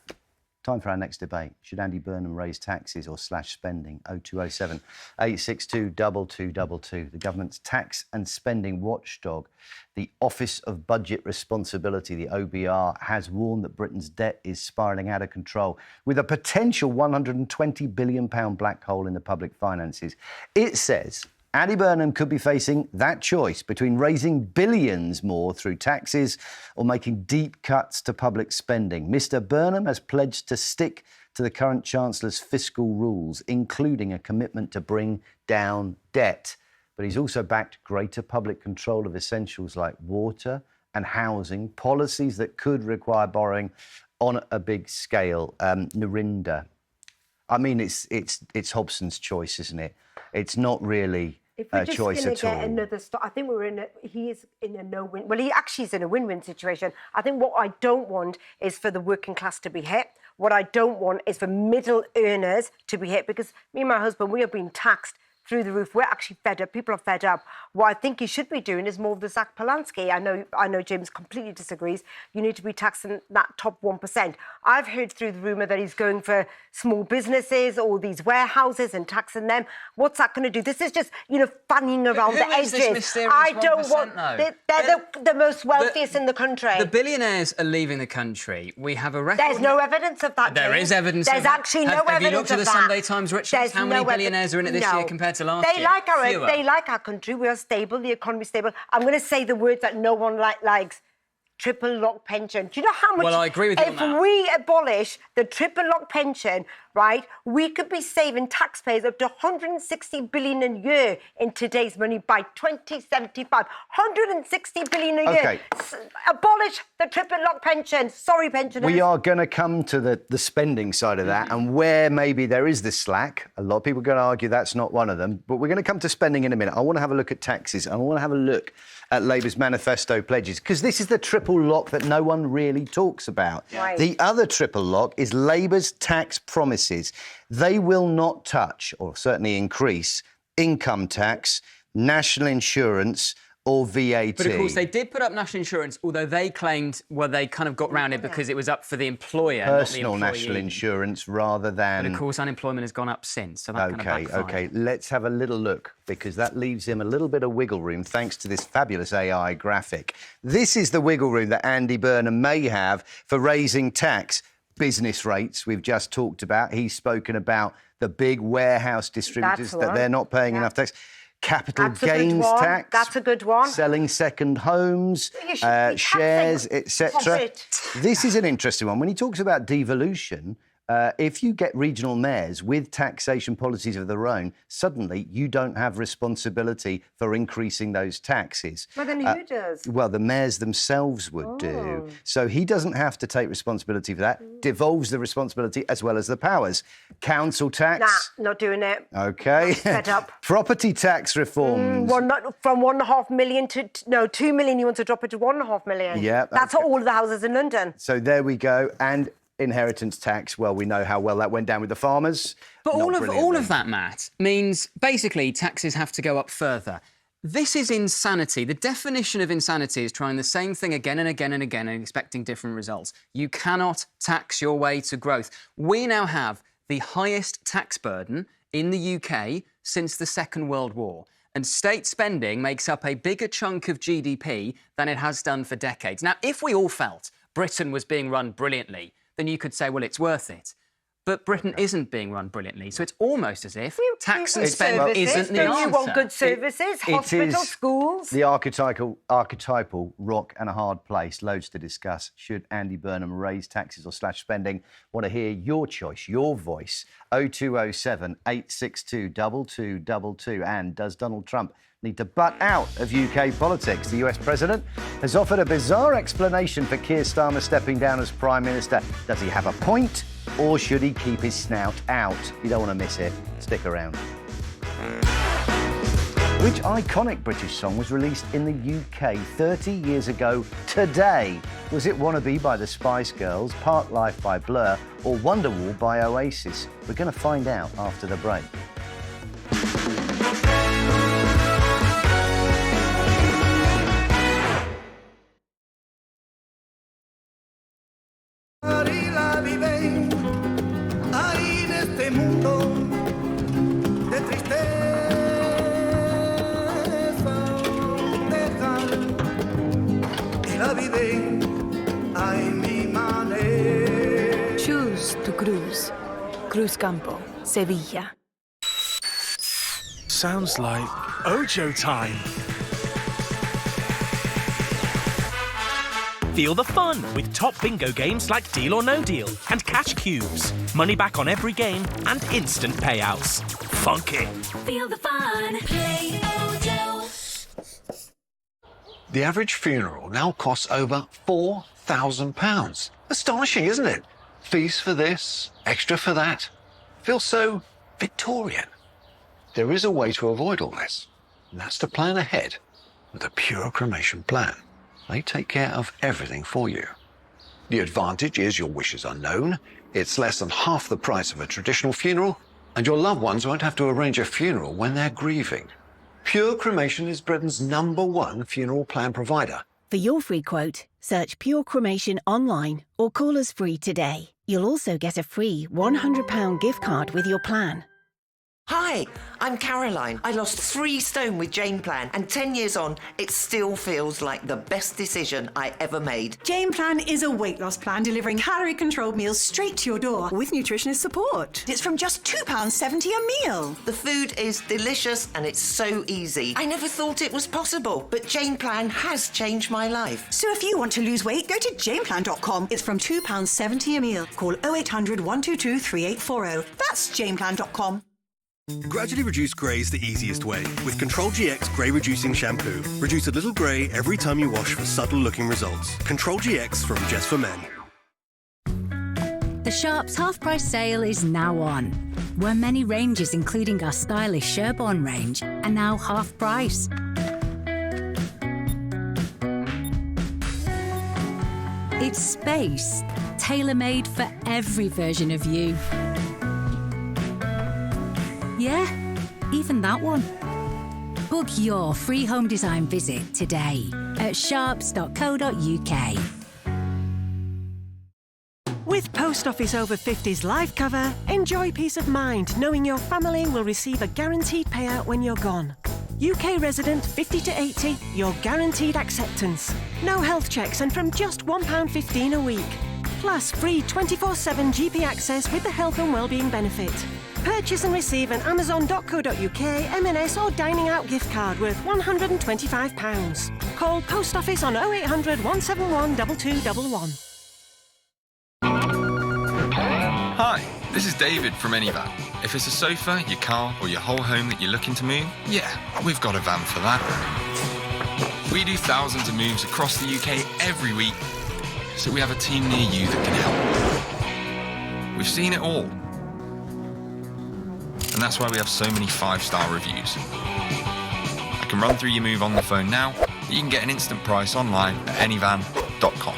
Time for our next debate. Should Andy Burnham raise taxes or slash spending? 0207 862 2222. The government's tax and spending watchdog, the Office of Budget Responsibility, the OBR, has warned that Britain's debt is spiralling out of control with a potential £120 billion black hole in the public finances. It says Andy Burnham could be facing that choice between raising billions more through taxes or making deep cuts to public spending. Mr Burnham has pledged to stick to the current Chancellor's fiscal rules, including a commitment to bring down debt. But he's also backed greater public control of essentials like water and housing, policies that could require borrowing on a big scale. Narinder. I mean, it's Hobson's choice, isn't it? It's not really a choice at all. Another I think he is in a no-win. Well, he actually is in a win-win situation. I think what I don't want is for the working class to be hit. What I don't want is for middle earners to be hit, because me and my husband, we are being taxed through the roof. We're actually fed up. People are fed up. What I think he should be doing is more of the Zach Polanski. I know James completely disagrees. You need to be taxing that top 1%. I've heard through the rumour that he's going for small businesses, all these warehouses and taxing them. What's that going to do? This is just, fanning around the edges. This mysterious I don't 1%, want... though? They're the most wealthiest in the country. The billionaires are leaving the country. We have a record... There's no evidence of that, There James. is evidence There's of that. actually no evidence of that. Have you looked at the Sunday Times, Richard? How many billionaires are in it this year compared to last year? They like our country. We are stable. The economy's stable. I'm going to say the words that no one likes. Triple lock pension. Do you know how much... Well, I agree with you on that. If we abolish the triple lock pension, right, we could be saving taxpayers up to 160 billion a year in today's money by 2075. 160 billion a year. Abolish the triple lock pension. Sorry, pensioners. We are going to come to the spending side of that, and where maybe there is this slack. A lot of people are going to argue that's not one of them, but we're going to come to spending in a minute. I want to have a look at taxes. I want to have a look at Labour's manifesto pledges, because this is the triple lock that no one really talks about. Right. The other triple lock is Labour's tax promises. They will not touch, or certainly increase, income tax, national insurance or VAT. But of course, they did put up national insurance, although they claimed, they kind of got round it because it was up for the employer, Personal not the employee. national insurance rather than... But of course, unemployment has gone up since, so that kind of backfired. OK, let's have a little look, because that leaves him a little bit of wiggle room thanks to this fabulous AI graphic. This is the wiggle room that Andy Burnham may have for raising tax. Business rates, we've just talked about. He's spoken about the big warehouse distributors that they're not paying enough tax. capital That's a good gains one. tax. That's a good one. Selling second homes, You should be shares, taxing etc. profit. This is an interesting one. When he talks about devolution, if you get regional mayors with taxation policies of their own, suddenly you don't have responsibility for increasing those taxes. Well, then who does? Well, the mayors themselves would do. So he doesn't have to take responsibility for that, devolves the responsibility as well as the powers. Council tax. Nah, not doing it. OK. Fed up. Property tax reforms. From 1.5 million to 2 million. You want to drop it to 1.5 million. Yeah, That's all of the houses in London. So there we go. And inheritance tax, well, we know how well that went down with the farmers. But Not all brilliantly. of that, Matt, means basically taxes have to go up further. This is insanity. The definition of insanity is trying the same thing again and again and again and expecting different results. You cannot tax your way to growth. We now have the highest tax burden in the UK since the Second World War. And state spending makes up a bigger chunk of GDP than it has done for decades. Now, if we all felt Britain was being run brilliantly, then you could say, well, it's worth it. But Britain isn't being run brilliantly, so it's almost as if tax and spend isn't the answer. You want good services, hospitals, schools. The archetypal rock and a hard place. Loads to discuss. Should Andy Burnham raise taxes or slash spending? Want to hear your choice, your voice. 0207 862 2222. And does Donald Trump need to butt out of UK politics? The US president has offered a bizarre explanation for Keir Starmer stepping down as Prime Minister. Does he have a point, or should he keep his snout out? You don't want to miss it. Stick around. Which iconic British song was released in the UK 30 years ago today? Was it Wannabe by the Spice Girls, Park Life by Blur, or Wonderwall by Oasis? We're going to find out after the break. Choose to cruise. Cruz Campo, Sevilla. Sounds like Ojo time. Feel the fun with top bingo games like Deal or No Deal and Cash Cubes. Money back on every game and instant payouts. Funky. Feel the fun. Play Ojo. The average funeral now costs over £4,000. Astonishing, isn't it? Fees for this, extra for that. Feels so Victorian. There is a way to avoid all this, and that's to plan ahead with a pure cremation plan. They take care of everything for you. The advantage is your wishes are known, it's less than half the price of a traditional funeral, and your loved ones won't have to arrange a funeral when they're grieving. Pure Cremation is Britain's #1 funeral plan provider. For your free quote, search Pure Cremation online or call us free today. You'll also get a free £100 gift card with your plan. Hi, I'm Caroline. I lost 3 stone with Jane Plan, and 10 years on, it still feels like the best decision I ever made. Jane Plan is a weight loss plan delivering calorie-controlled meals straight to your door with nutritionist support. It's from just £2.70 a meal. The food is delicious and it's so easy. I never thought it was possible, but Jane Plan has changed my life. So if you want to lose weight, go to janeplan.com. It's from £2.70 a meal. Call 0800 122 3840. That's janeplan.com. Gradually reduce grey is the easiest way with Control GX Grey Reducing Shampoo. Reduce a little grey every time you wash for subtle looking results. Control GX from Just for Men. The Sharps half-price sale is now on, where many ranges, including our stylish Sherborne range, are now half price. It's space, tailor-made for every version of you. Yeah, even that one. Book your free home design visit today at sharps.co.uk. With Post Office Over 50s life cover, enjoy peace of mind knowing your family will receive a guaranteed payout when you're gone. UK resident 50 to 80, your guaranteed acceptance. No health checks and from just £1.15 a week. Plus free 24/7 GP access with the health and wellbeing benefit. Purchase and receive an amazon.co.uk, M&S or dining out gift card worth £125. Call Post Office on 0800 171 2211. Hi, this is David from Anyvan. If it's a sofa, your car or your whole home that you're looking to move, yeah, we've got a van for that. We do thousands of moves across the UK every week, so we have a team near you that can help. We've seen it all. And that's why we have so many 5-star reviews. I can run through your move on the phone now. You can get an instant price online at anyvan.com.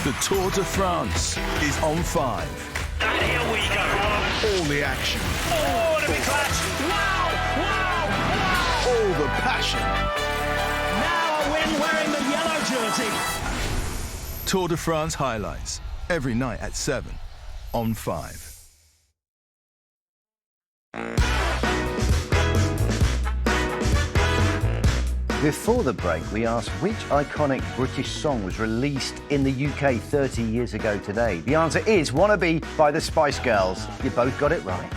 The Tour de France is on 5. And here we go. All the action. Oh, what a big clash. Wow, wow, wow. All the passion. Now a win wearing the yellow jersey. Tour de France highlights. Every night at 7 on 5. Before the break, we asked which iconic British song was released in the UK 30 years ago today. The answer is Wannabe by the Spice Girls. You both got it right.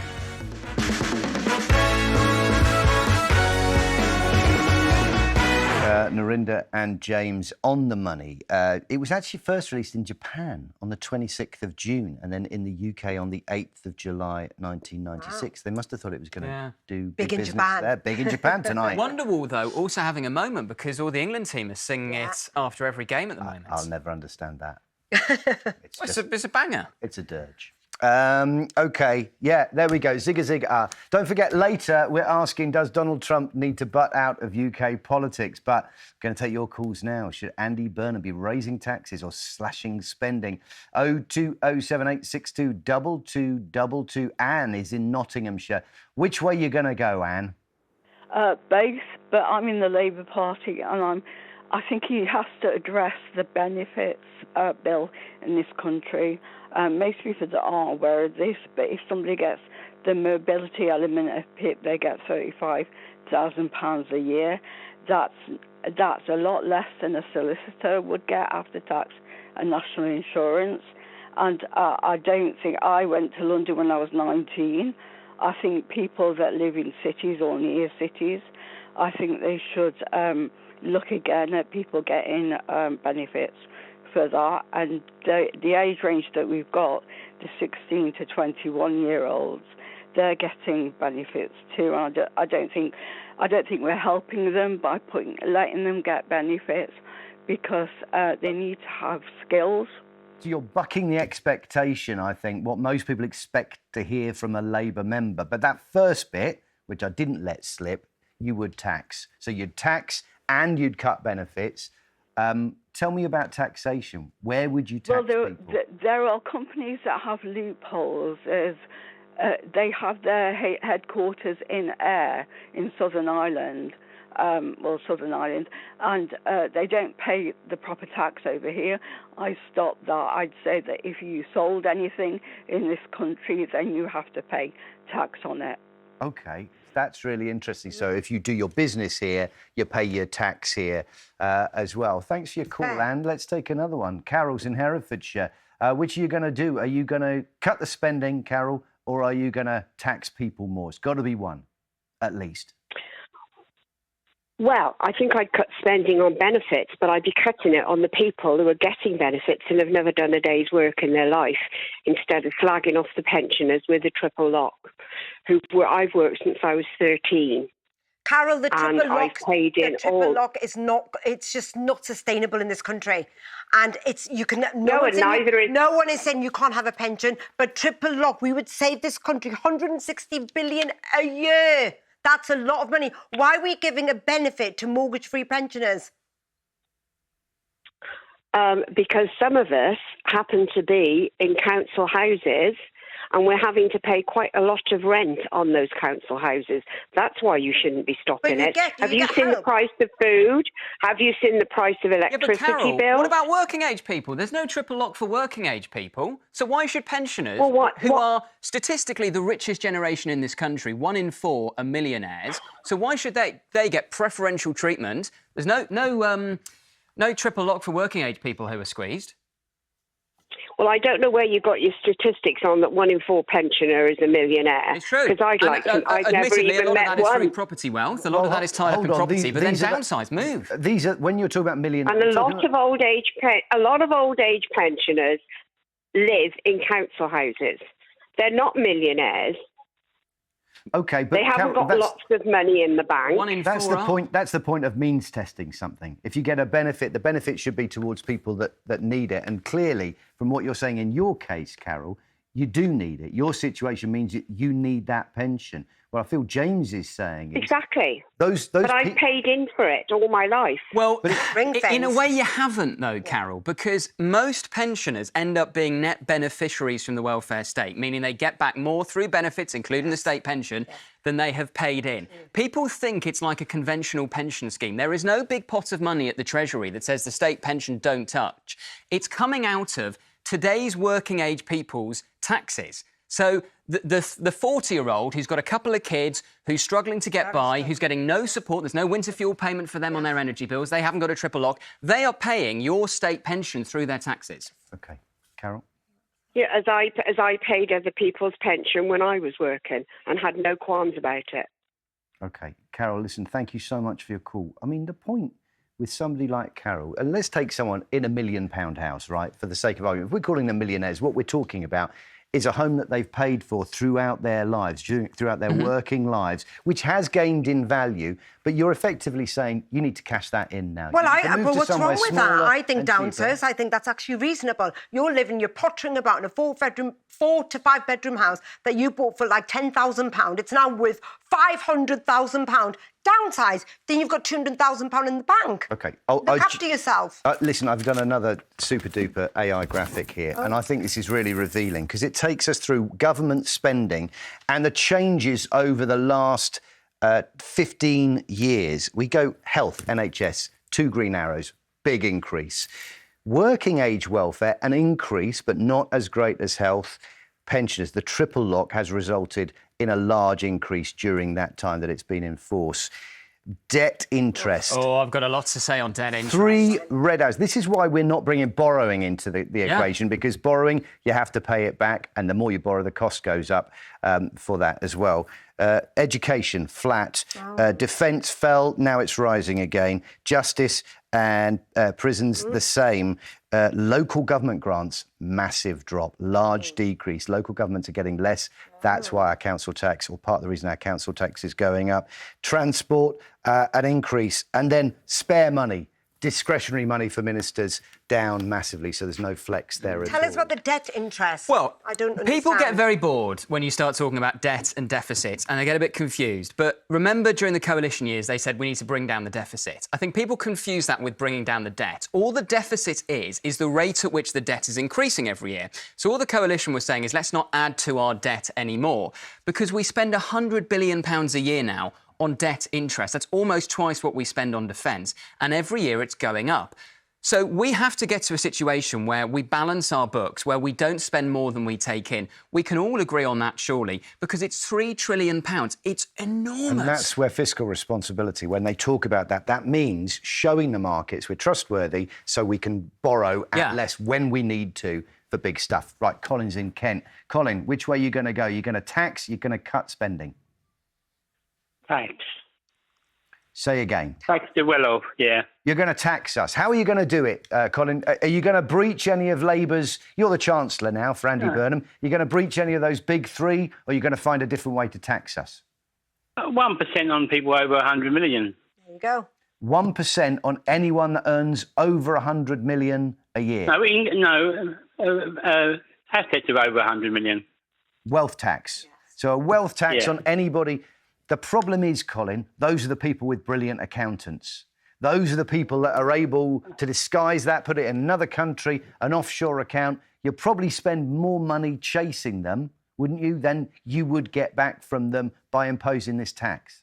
Narinder and James on the money. It was actually first released in Japan on the 26th of June and then in the UK on the 8th of July 1996. Wow. They must have thought it was going to do big in business Japan. There. Big in Japan tonight. Wonderwall, though, also having a moment because all the England team are singing it after every game at the moment. I'll never understand that. It's a banger. It's a dirge. OK, yeah, there we go. Zigga zigga. Don't forget, later we're asking, does Donald Trump need to butt out of UK politics? But I'm going to take your calls now. Should Andy Burnham be raising taxes or slashing spending? 0207862 2222. Anne is in Nottinghamshire. Which way are you going to go, Anne? Both, but I'm in the Labour Party and I think he has to address the benefits bill in this country. Most people aren't aware of this, but if somebody gets the mobility element of PIP, they get £35,000 a year. That's a lot less than a solicitor would get after tax and national insurance. And I don't think I went to London when I was 19. I think people that live in cities or near cities, I think they should look again at people getting benefits for that. And the age range that we've got, the 16 to 21-year-olds, they're getting benefits too. And I don't think we're helping them by letting them get benefits because they need to have skills. So you're bucking the expectation, I think, what most people expect to hear from a Labour member. But that first bit, which I didn't let slip, you would tax. So you'd tax and you'd cut benefits. Tell me about taxation. Where would you tax people? There are companies that have loopholes. They have their headquarters in Ayr, in Southern Ireland, and they don't pay the proper tax over here. I stopped that. I'd say that if you sold anything in this country, then you have to pay tax on it. OK, that's really interesting. So if you do your business here, you pay your tax here as well. Thanks for your call, Anne. Let's take another one. Carol's in Herefordshire. Which are you going to do? Are you going to cut the spending, Carol, or are you going to tax people more? It's got to be one, at least. Well, I think I'd cut spending on benefits, but I'd be cutting it on the people who are getting benefits and have never done a day's work in their life, instead of slagging off the pensioners with a triple lock, I've worked since I was 13. Carol, the triple lock is not, it's just not sustainable in this country. And no one is saying you can't have a pension, but triple lock, we would save this country 160 billion a year. That's a lot of money. Why are we giving a benefit to mortgage-free pensioners? Because some of us happen to be in council houses and we're having to pay quite a lot of rent on those council houses. That's why you shouldn't be stopping it. Have you seen the price of food? Have you seen the price of electricity but Carol, bills? what about working age people? There's no triple lock for working age people. So why should pensioners, who are statistically the richest generation in this country, 1 in 4 are millionaires, so why should they get preferential treatment? There's no triple lock for working age people who are squeezed. Well, I don't know where you got your statistics on that 1 in 4 pensioner is a millionaire. It's true. Because I'd never admittedly, even a lot met of that is one. through property wealth. A lot of that is tied up in property, but then downsides move. These are, when you're talking about millionaires... And a lot of old age pensioners live in council houses. They're not millionaires. OK, but... They haven't got lots of money in the bank. That's the point. That's the point of means testing something. If you get a benefit, the benefit should be towards people that need it. And clearly, from what you're saying in your case, Carol, you do need it. Your situation means that you need that pension. What I feel James is saying is... Exactly. But I've paid in for it all my life. Well, in a way you haven't, though, Carol, because most pensioners end up being net beneficiaries from the welfare state, meaning they get back more through benefits, including the state pension, than they have paid in. People think it's like a conventional pension scheme. There is no big pot of money at the Treasury that says the state pension don't touch. It's coming out of today's working age people's taxes. So the 40-year-old who's got a couple of kids, who's struggling to get by, who's getting no support, there's no winter fuel payment for them on their energy bills, they haven't got a triple lock, they are paying your state pension through their taxes. OK. Carol? Yeah, as I paid other people's pension when I was working and had no qualms about it. OK. Carol, listen, thank you so much for your call. I mean, the point with somebody like Carol, and let's take someone in £1 million house, right, for the sake of argument. If we're calling them millionaires, what we're talking about is a home that they've paid for throughout their lives, throughout their working lives, which has gained in value, but you're effectively saying you need to cash that in now. Well, what's wrong with that? I think downstairs, I think that's actually reasonable. You're pottering about in a 4 to 5 bedroom house that you bought for like £10,000. It's now worth £500,000. Downsize, then you've got £200,000 in the bank. OK. Look after yourself. Listen, I've done another super-duper AI graphic here, and I think this is really revealing because it takes us through government spending and the changes over the last 15 years. We go health, NHS, 2 green arrows, big increase. Working age welfare, an increase, but not as great as health. Pensioners, the triple lock has resulted in a large increase during that time that it's been in force. Debt interest. Oh, I've got a lot to say on debt interest. 3 red arrows. This is why we're not bringing borrowing into the equation, because borrowing, you have to pay it back, and the more you borrow, the cost goes up for that as well. Education, flat. Defence fell, now it's rising again. Justice and prisons, the same. Local government grants, massive drop, large decrease. Local governments are getting less. That's why our council tax, or part of the reason our council tax is going up. Transport, an increase. And then spare money, discretionary money for ministers, down massively, so there's no flex there at all. Tell us about the debt interest. Well, I don't understand. People get very bored when you start talking about debt and deficits, and they get a bit confused. But remember, during the coalition years, they said we need to bring down the deficit. I think people confuse that with bringing down the debt. All the deficit is the rate at which the debt is increasing every year. So all the coalition was saying is let's not add to our debt anymore, because we spend £100 billion a year now on debt interest. That's almost twice what we spend on defence, and every year it's going up. So we have to get to a situation where we balance our books, where we don't spend more than we take in. We can all agree on that, surely, because it's £3 trillion. It's enormous. And that's where fiscal responsibility, when they talk about that, that means showing the markets we're trustworthy so we can borrow at less when we need to for big stuff. Right, Colin's in Kent. Colin, which way are you going to go? You're going to tax, you're going to cut spending? Tax. Say again. Tax the well-off, yeah. You're going to tax us. How are you going to do it, Colin? Are you going to breach any of Labour's... You're the Chancellor now for Andy Burnham. You're going to breach any of those big 3, or are you going to find a different way to tax us? 1% on people over 100 million. There you go. 1% on anyone that earns over 100 million a year? Assets of over 100 million. Wealth tax. So a wealth tax on anybody... The problem is, Colin, those are the people with brilliant accountants. Those are the people that are able to disguise that, put it in another country, an offshore account. You'll probably spend more money chasing them wouldn't you? Then you would get back from them by imposing this tax.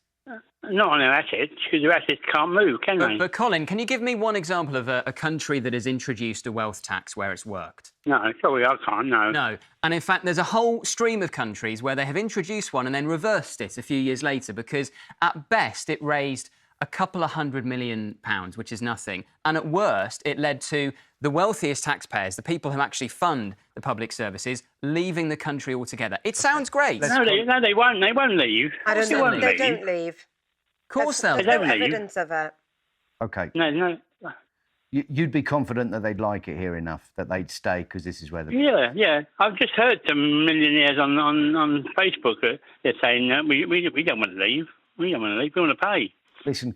Not on their assets, because their assets can't move, can they? But Colin, can you give me one example of a country that has introduced a wealth tax where it's worked? No, sorry, I can't, no. No. And in fact, there's a whole stream of countries where they have introduced one and then reversed it a few years later because at best it raised a couple of £100 million, which is nothing. And at worst, it led to the wealthiest taxpayers, the people who actually fund the public services, leaving the country altogether. It sounds great. No, they won't. They won't leave. I don't know. They don't leave. Of course they'll leave. There's no evidence of it. OK. No. You'd be confident that they'd like it here enough, that they'd stay because this is where the... Yeah. I've just heard some millionaires on Facebook. They're saying, we don't want to leave. We don't want to leave. We want to pay. Listen,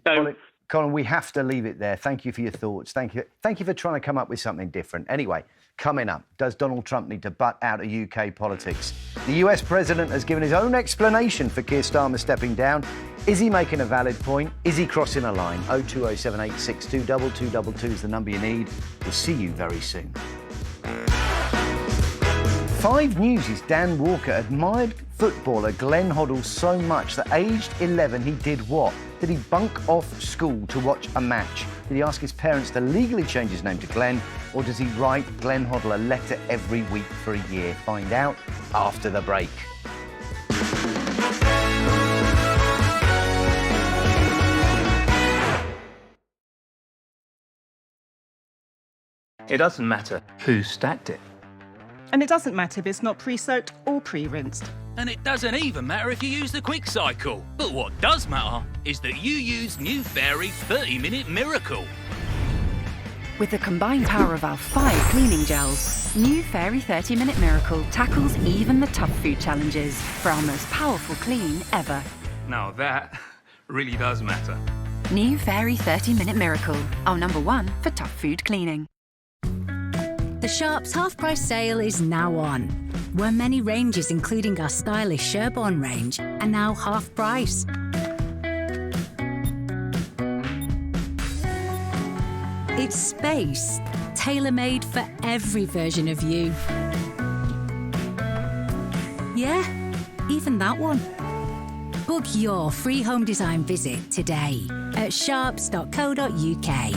Colin, we have to leave it there. Thank you for your thoughts. Thank you for trying to come up with something different. Anyway, coming up, does Donald Trump need to butt out of UK politics? The US president has given his own explanation for Keir Starmer stepping down. Is he making a valid point? Is he crossing a line? 0207862 2222 is the number you need. We'll see you very soon. 5 News' Dan Walker admired footballer Glenn Hoddle so much that aged 11 he did what? Did he bunk off school to watch a match? Did he ask his parents to legally change his name to Glenn? Or does he write Glenn Hoddle a letter every week for a year? Find out after the break. It doesn't matter who stacked it. And it doesn't matter if it's not pre-soaked or pre-rinsed. And it doesn't even matter if you use the quick cycle. But what does matter is that you use New Fairy 30-Minute Miracle. With the combined power of our 5 cleaning gels, New Fairy 30-Minute Miracle tackles even the tough food challenges for our most powerful clean ever. Now that really does matter. New Fairy 30-Minute Miracle, our #1 for tough food cleaning. The Sharps half-price sale is now on, where many ranges, including our stylish Sherborne range, are now half price. It's space, tailor-made for every version of you. Yeah, even that one. Book your free home design visit today at sharps.co.uk.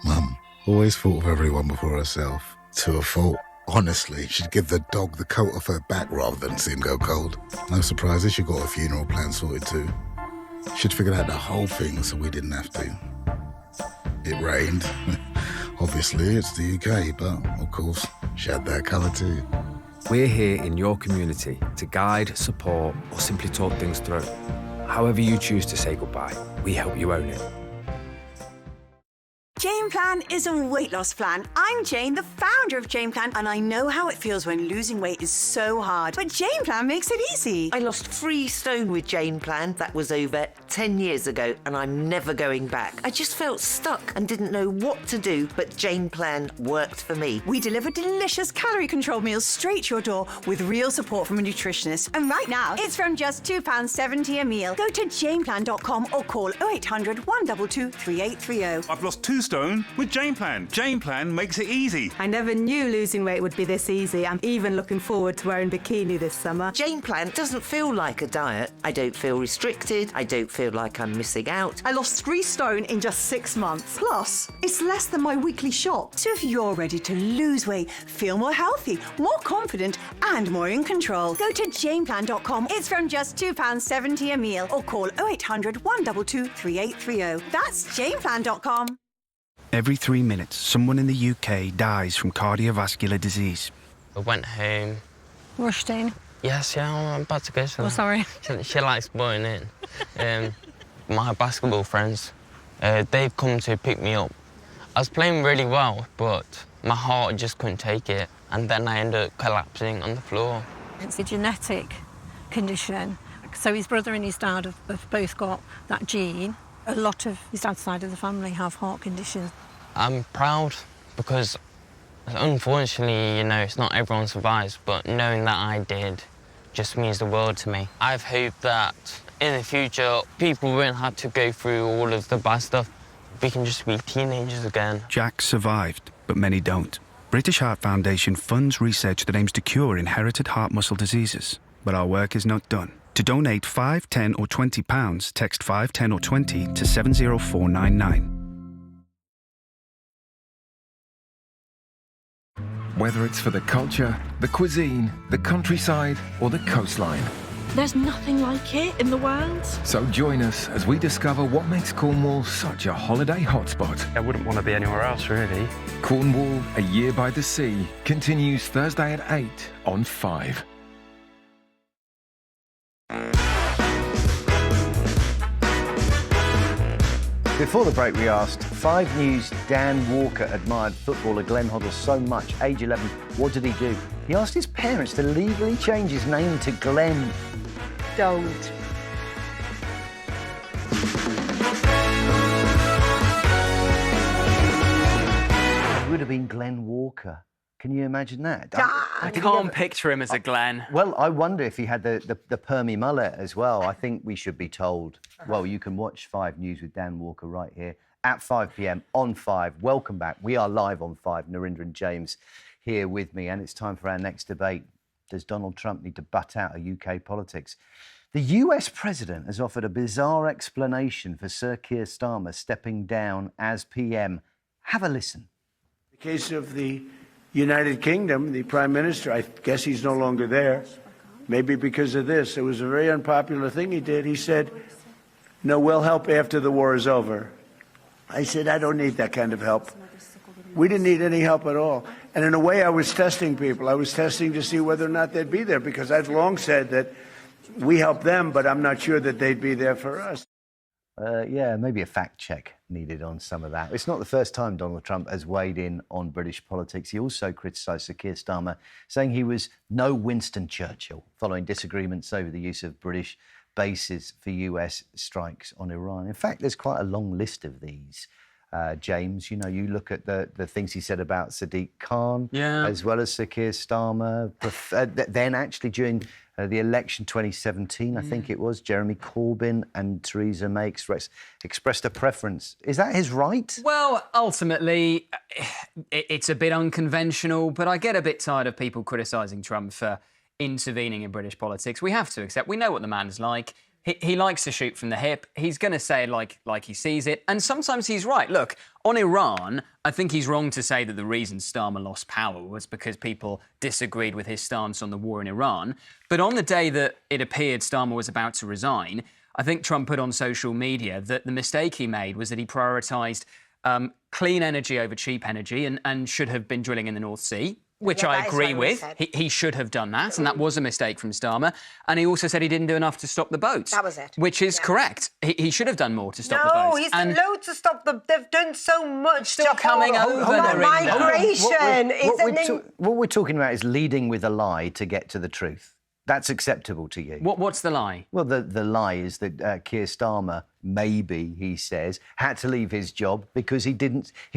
Mum always thought of everyone before herself. To a fault. Honestly, she'd give the dog the coat off her back rather than see him go cold. No surprises, she got a funeral plan sorted too. She'd figured out the whole thing so we didn't have to. It rained. Obviously, it's the UK, but of course, she had that colour too. We're here in your community to guide, support, or simply talk things through. However you choose to say goodbye, we help you own it. Jane Plan is a weight loss plan. I'm Jane, the founder of Jane Plan, and I know how it feels when losing weight is so hard. But Jane Plan makes it easy. I lost 3 stone with Jane Plan. That was over 10 years ago, and I'm never going back. I just felt stuck and didn't know what to do, but Jane Plan worked for me. We deliver delicious calorie-controlled meals straight to your door with real support from a nutritionist. And right now, it's from just £2.70 a meal. Go to janeplan.com or call 0800 122 3830. I've lost 2 stone with Jane Plan. Jane Plan makes it easy. I never knew losing weight would be this easy. I'm even looking forward to wearing bikini this summer. Jane Plan doesn't feel like a diet. I don't feel restricted. I don't feel like I'm missing out. I lost 3 stone in just 6 months. Plus, it's less than my weekly shop. So if you're ready to lose weight, feel more healthy, more confident, and more in control, go to janeplan.com. It's from just £2.70 a meal or call 0800 122 3830. That's janeplan.com. Every 3 minutes, someone in the UK dies from cardiovascular disease. I went home. Rushed in. Yes, yeah, I'm about to go. So oh, sorry. She likes butting in. My basketball friends, they've come to pick me up. I was playing really well, but my heart just couldn't take it. And then I ended up collapsing on the floor. It's a genetic condition. So his brother and his dad have both got that gene. A lot of his dad's side of the family have heart conditions. I'm proud because, unfortunately, you know, it's not everyone survives, but knowing that I did just means the world to me. I've hoped that in the future, people won't have to go through all of the bad stuff. We can just be teenagers again. Jack survived, but many don't. British Heart Foundation funds research that aims to cure inherited heart muscle diseases. But our work is not done. To donate £5, £10 or £20, text 5, 10 or 20 to 70499. Whether it's for the culture, the cuisine, the countryside, or the coastline. There's nothing like it in the world. So join us as we discover what makes Cornwall such a holiday hotspot. I wouldn't want to be anywhere else, really. Cornwall, a year by the sea, continues Thursday at 8 on 5. Before the break, we asked 5 News Dan Walker admired footballer Glenn Hoddle so much. Age 11, what did he do? He asked his parents to legally change his name to Glenn. Don't. It would have been Glenn Walker. Can you imagine that? I can't picture him as a Glenn. Well, I wonder if he had the permy mullet as well. I think we should be told, well, you can watch 5 News with Dan Walker right here at 5 p.m. on 5. Welcome back. We are live on 5. Narendra and James here with me, and it's time for our next debate. Does Donald Trump need to butt out of UK politics? The US president has offered a bizarre explanation for Sir Keir Starmer stepping down as PM. Have a listen. In the case of the United Kingdom, the Prime Minister, I guess he's no longer there, maybe because of this. It was a very unpopular thing he did. He said, no, we'll help after the war is over. I said, I don't need that kind of help. We didn't need any help at all. And in a way, I was testing people. I was testing to see whether or not they'd be there, because I've long said that we help them, but I'm not sure that they'd be there for us. Yeah, maybe a fact check needed on some of that. It's not the first time Donald Trump has weighed in on British politics. He also criticised Sir Keir Starmer, saying he was no Winston Churchill, following disagreements over the use of British bases for US strikes on Iran. In fact, there's quite a long list of these. James, you know, you look at the things he said about Sadiq Khan, as well as Sir Keir Starmer. Then actually during the election 2017, I think it was, Jeremy Corbyn and Theresa May expressed a preference. Is that his right? Well, ultimately, it's a bit unconventional, but I get a bit tired of people criticising Trump for intervening in British politics. We have to accept, we know what the man is like. He likes to shoot from the hip. He's going to say it like he sees it. And sometimes he's right. Look, on Iran, I think he's wrong to say that the reason Starmer lost power was because people disagreed with his stance on the war in Iran. But on the day that it appeared Starmer was about to resign, I think Trump put on social media that the mistake he made was that he prioritised clean energy over cheap energy and should have been drilling in the North Sea. Which I agree with. He should have done that, and that was a mistake from Starmer. And he also said he didn't do enough to stop the boats. That was it. Which is correct. He should have done more to stop the boats. No, he's done loads to stop them. They've done so much Still coming over migration. What we're talking about is leading with a lie to get to the truth. That's acceptable to you. What's the lie? Well, the lie is that Keir Starmer, maybe, he says, had to leave his job because he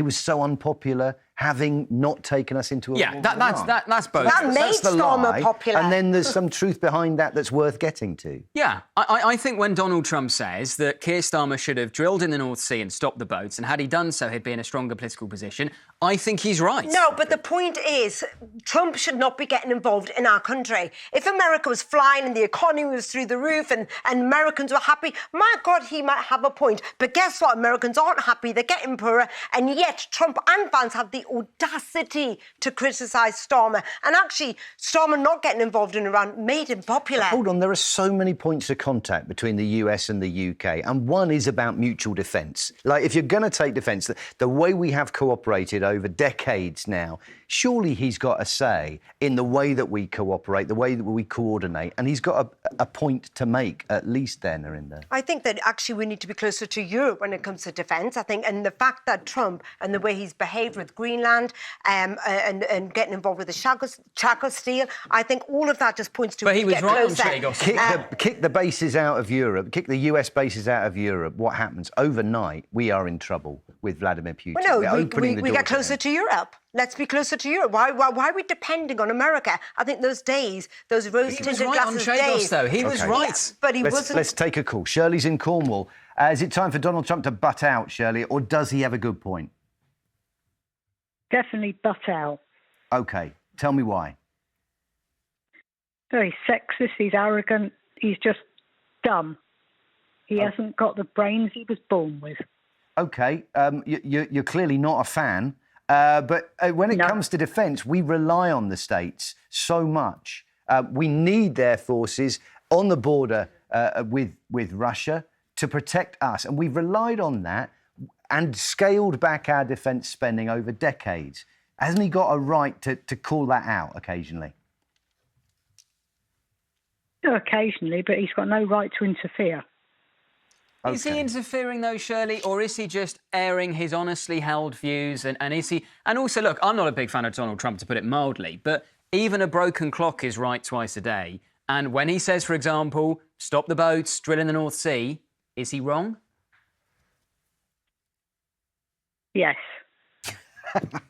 was so unpopular, having not taken us into a war. That's both. That made Starmer popular. And then there's some truth behind that that's worth getting to. Yeah, I think when Donald Trump says that Keir Starmer should have drilled in the North Sea and stopped the boats, and had he done so, he'd be in a stronger political position, I think he's right. No, but the point is, Trump should not be getting involved in our country. If America was flying and the economy was through the roof and Americans were happy, my God, he might have a point. But guess what? Americans aren't happy. They're getting poorer. And yet Trump and Vance have the audacity to criticise Starmer. And actually, Starmer not getting involved in Iran made him popular. Hold on, there are so many points of contact between the US and the UK, and one is about mutual defence. Like, if you're going to take defence, the way we have cooperated over decades now, surely he's got a say in the way that we cooperate, the way that we coordinate, and he's got a point to make, at least there, Narendra. I think that actually we need to be closer to Europe when it comes to defence, I think, and the fact that Trump and the way he's behaved with Greenland and getting involved with the Chaco Steel, I think all of that just points to... But he was right on Chagos. Kick the bases out of Europe, kick the US bases out of Europe, what happens? Overnight, we are in trouble with Vladimir Putin. Well, no, we get closer to Europe. Let's be closer to Europe. Why are we depending on America? I think those days, those rose-tinted glasses days... though. He was right. Yeah, but he wasn't... Let's take a call. Shirley's in Cornwall. Is it time for Donald Trump to butt out, Shirley, or does he have a good point? Definitely butt out. OK, tell me why. Very sexist, he's arrogant, he's just dumb. He hasn't got the brains he was born with. OK, you're clearly not a fan, but when it comes to defence, we rely on the states so much. We need their forces on the border with Russia to protect us, and we've relied on that and scaled back our defence spending over decades. Hasn't he got a right to call that out occasionally? Occasionally, but he's got no right to interfere. Okay. Is he interfering though, Shirley, or is he just airing his honestly held views? And is he? And also, look, I'm not a big fan of Donald Trump, to put it mildly, but even a broken clock is right twice a day. And when he says, for example, stop the boats, drill in the North Sea, is he wrong? Yes.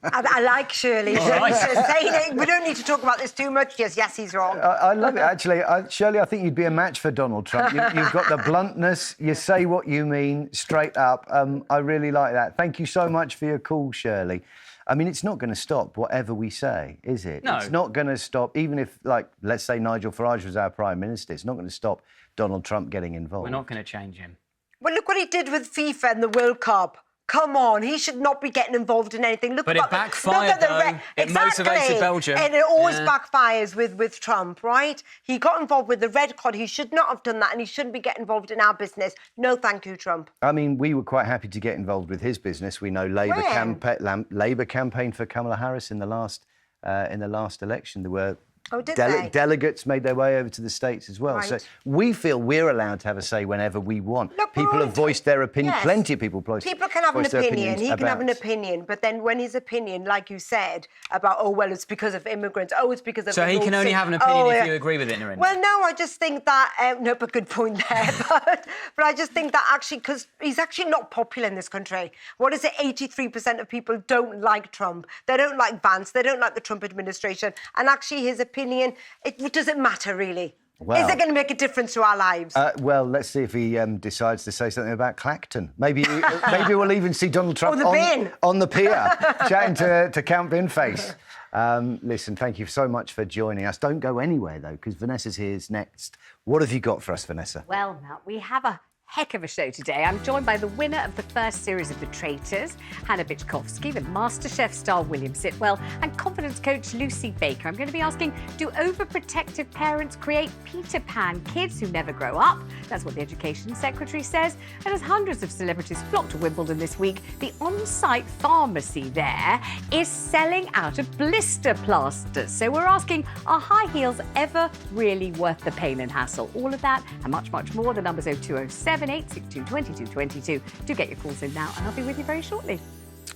I like Shirley. Right. Saying it. We don't need to talk about this too much. Yes, he's wrong. I love it, actually. Shirley, I think you'd be a match for Donald Trump. You've got the bluntness, you say what you mean, straight up. I really like that. Thank you so much for your call, Shirley. I mean, it's not going to stop whatever we say, is it? No. It's not going to stop, even if, like, let's say Nigel Farage was our Prime Minister, it's not going to stop Donald Trump getting involved. We're not going to change him. Well, look what he did with FIFA and the World Cup. Come on, he should not be getting involved in anything. Look, but it backfired, though. It motivated Belgium. And it always backfires with Trump, right? He got involved with the red card. He should not have done that, and he shouldn't be getting involved in our business. No, thank you, Trump. I mean, we were quite happy to get involved with his business. We know Labour campaign for Kamala Harris in the last election. There were delegates made their way over to the States as well. Right. So we feel we're allowed to have a say whenever we want. People have voiced their opinion. Yes. Plenty of people People can have an opinion. He can have an opinion. But then when his opinion, like you said, about, oh, well, it's because of immigrants. Oh, it's because of... So he can only have an opinion if you agree with it, Narinder? Well, no, I just think that... no, but good point there. but I just think that actually, because he's actually not popular in this country. What is it? 83% of people don't like Trump. They don't like Vance. They don't like the Trump administration. And actually, his opinion... It doesn't matter, really. Well, is it going to make a difference to our lives? Well, let's see if he decides to say something about Clacton. Maybe we'll even see Donald Trump on the pier, chatting to Count Binface. Listen, thank you so much for joining us. Don't go anywhere, though, because Vanessa's here next. What have you got for us, Vanessa? Well, Matt, we have a heck of a show today. I'm joined by the winner of the first series of The Traitors, Hannah Bitchkovsky, with MasterChef star William Sitwell and confidence coach Lucy Baker. I'm going to be asking, do overprotective parents create Peter Pan kids who never grow up? That's what the Education Secretary says. And as hundreds of celebrities flock to Wimbledon this week, the on-site pharmacy there is selling out of blister plasters. So we're asking, are high heels ever really worth the pain and hassle? All of that and much, much more. The number's 0207 862 2222. Do get your calls in now, and I'll be with you very shortly.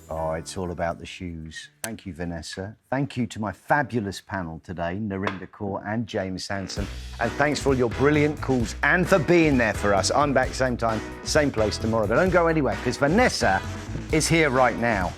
Oh, it's all about the shoes. Thank you, Vanessa. Thank you to my fabulous panel today, Narinder Kaur and James Hansen. And thanks for all your brilliant calls and for being there for us. I'm back same time, same place tomorrow. But don't go anywhere, because Vanessa is here right now.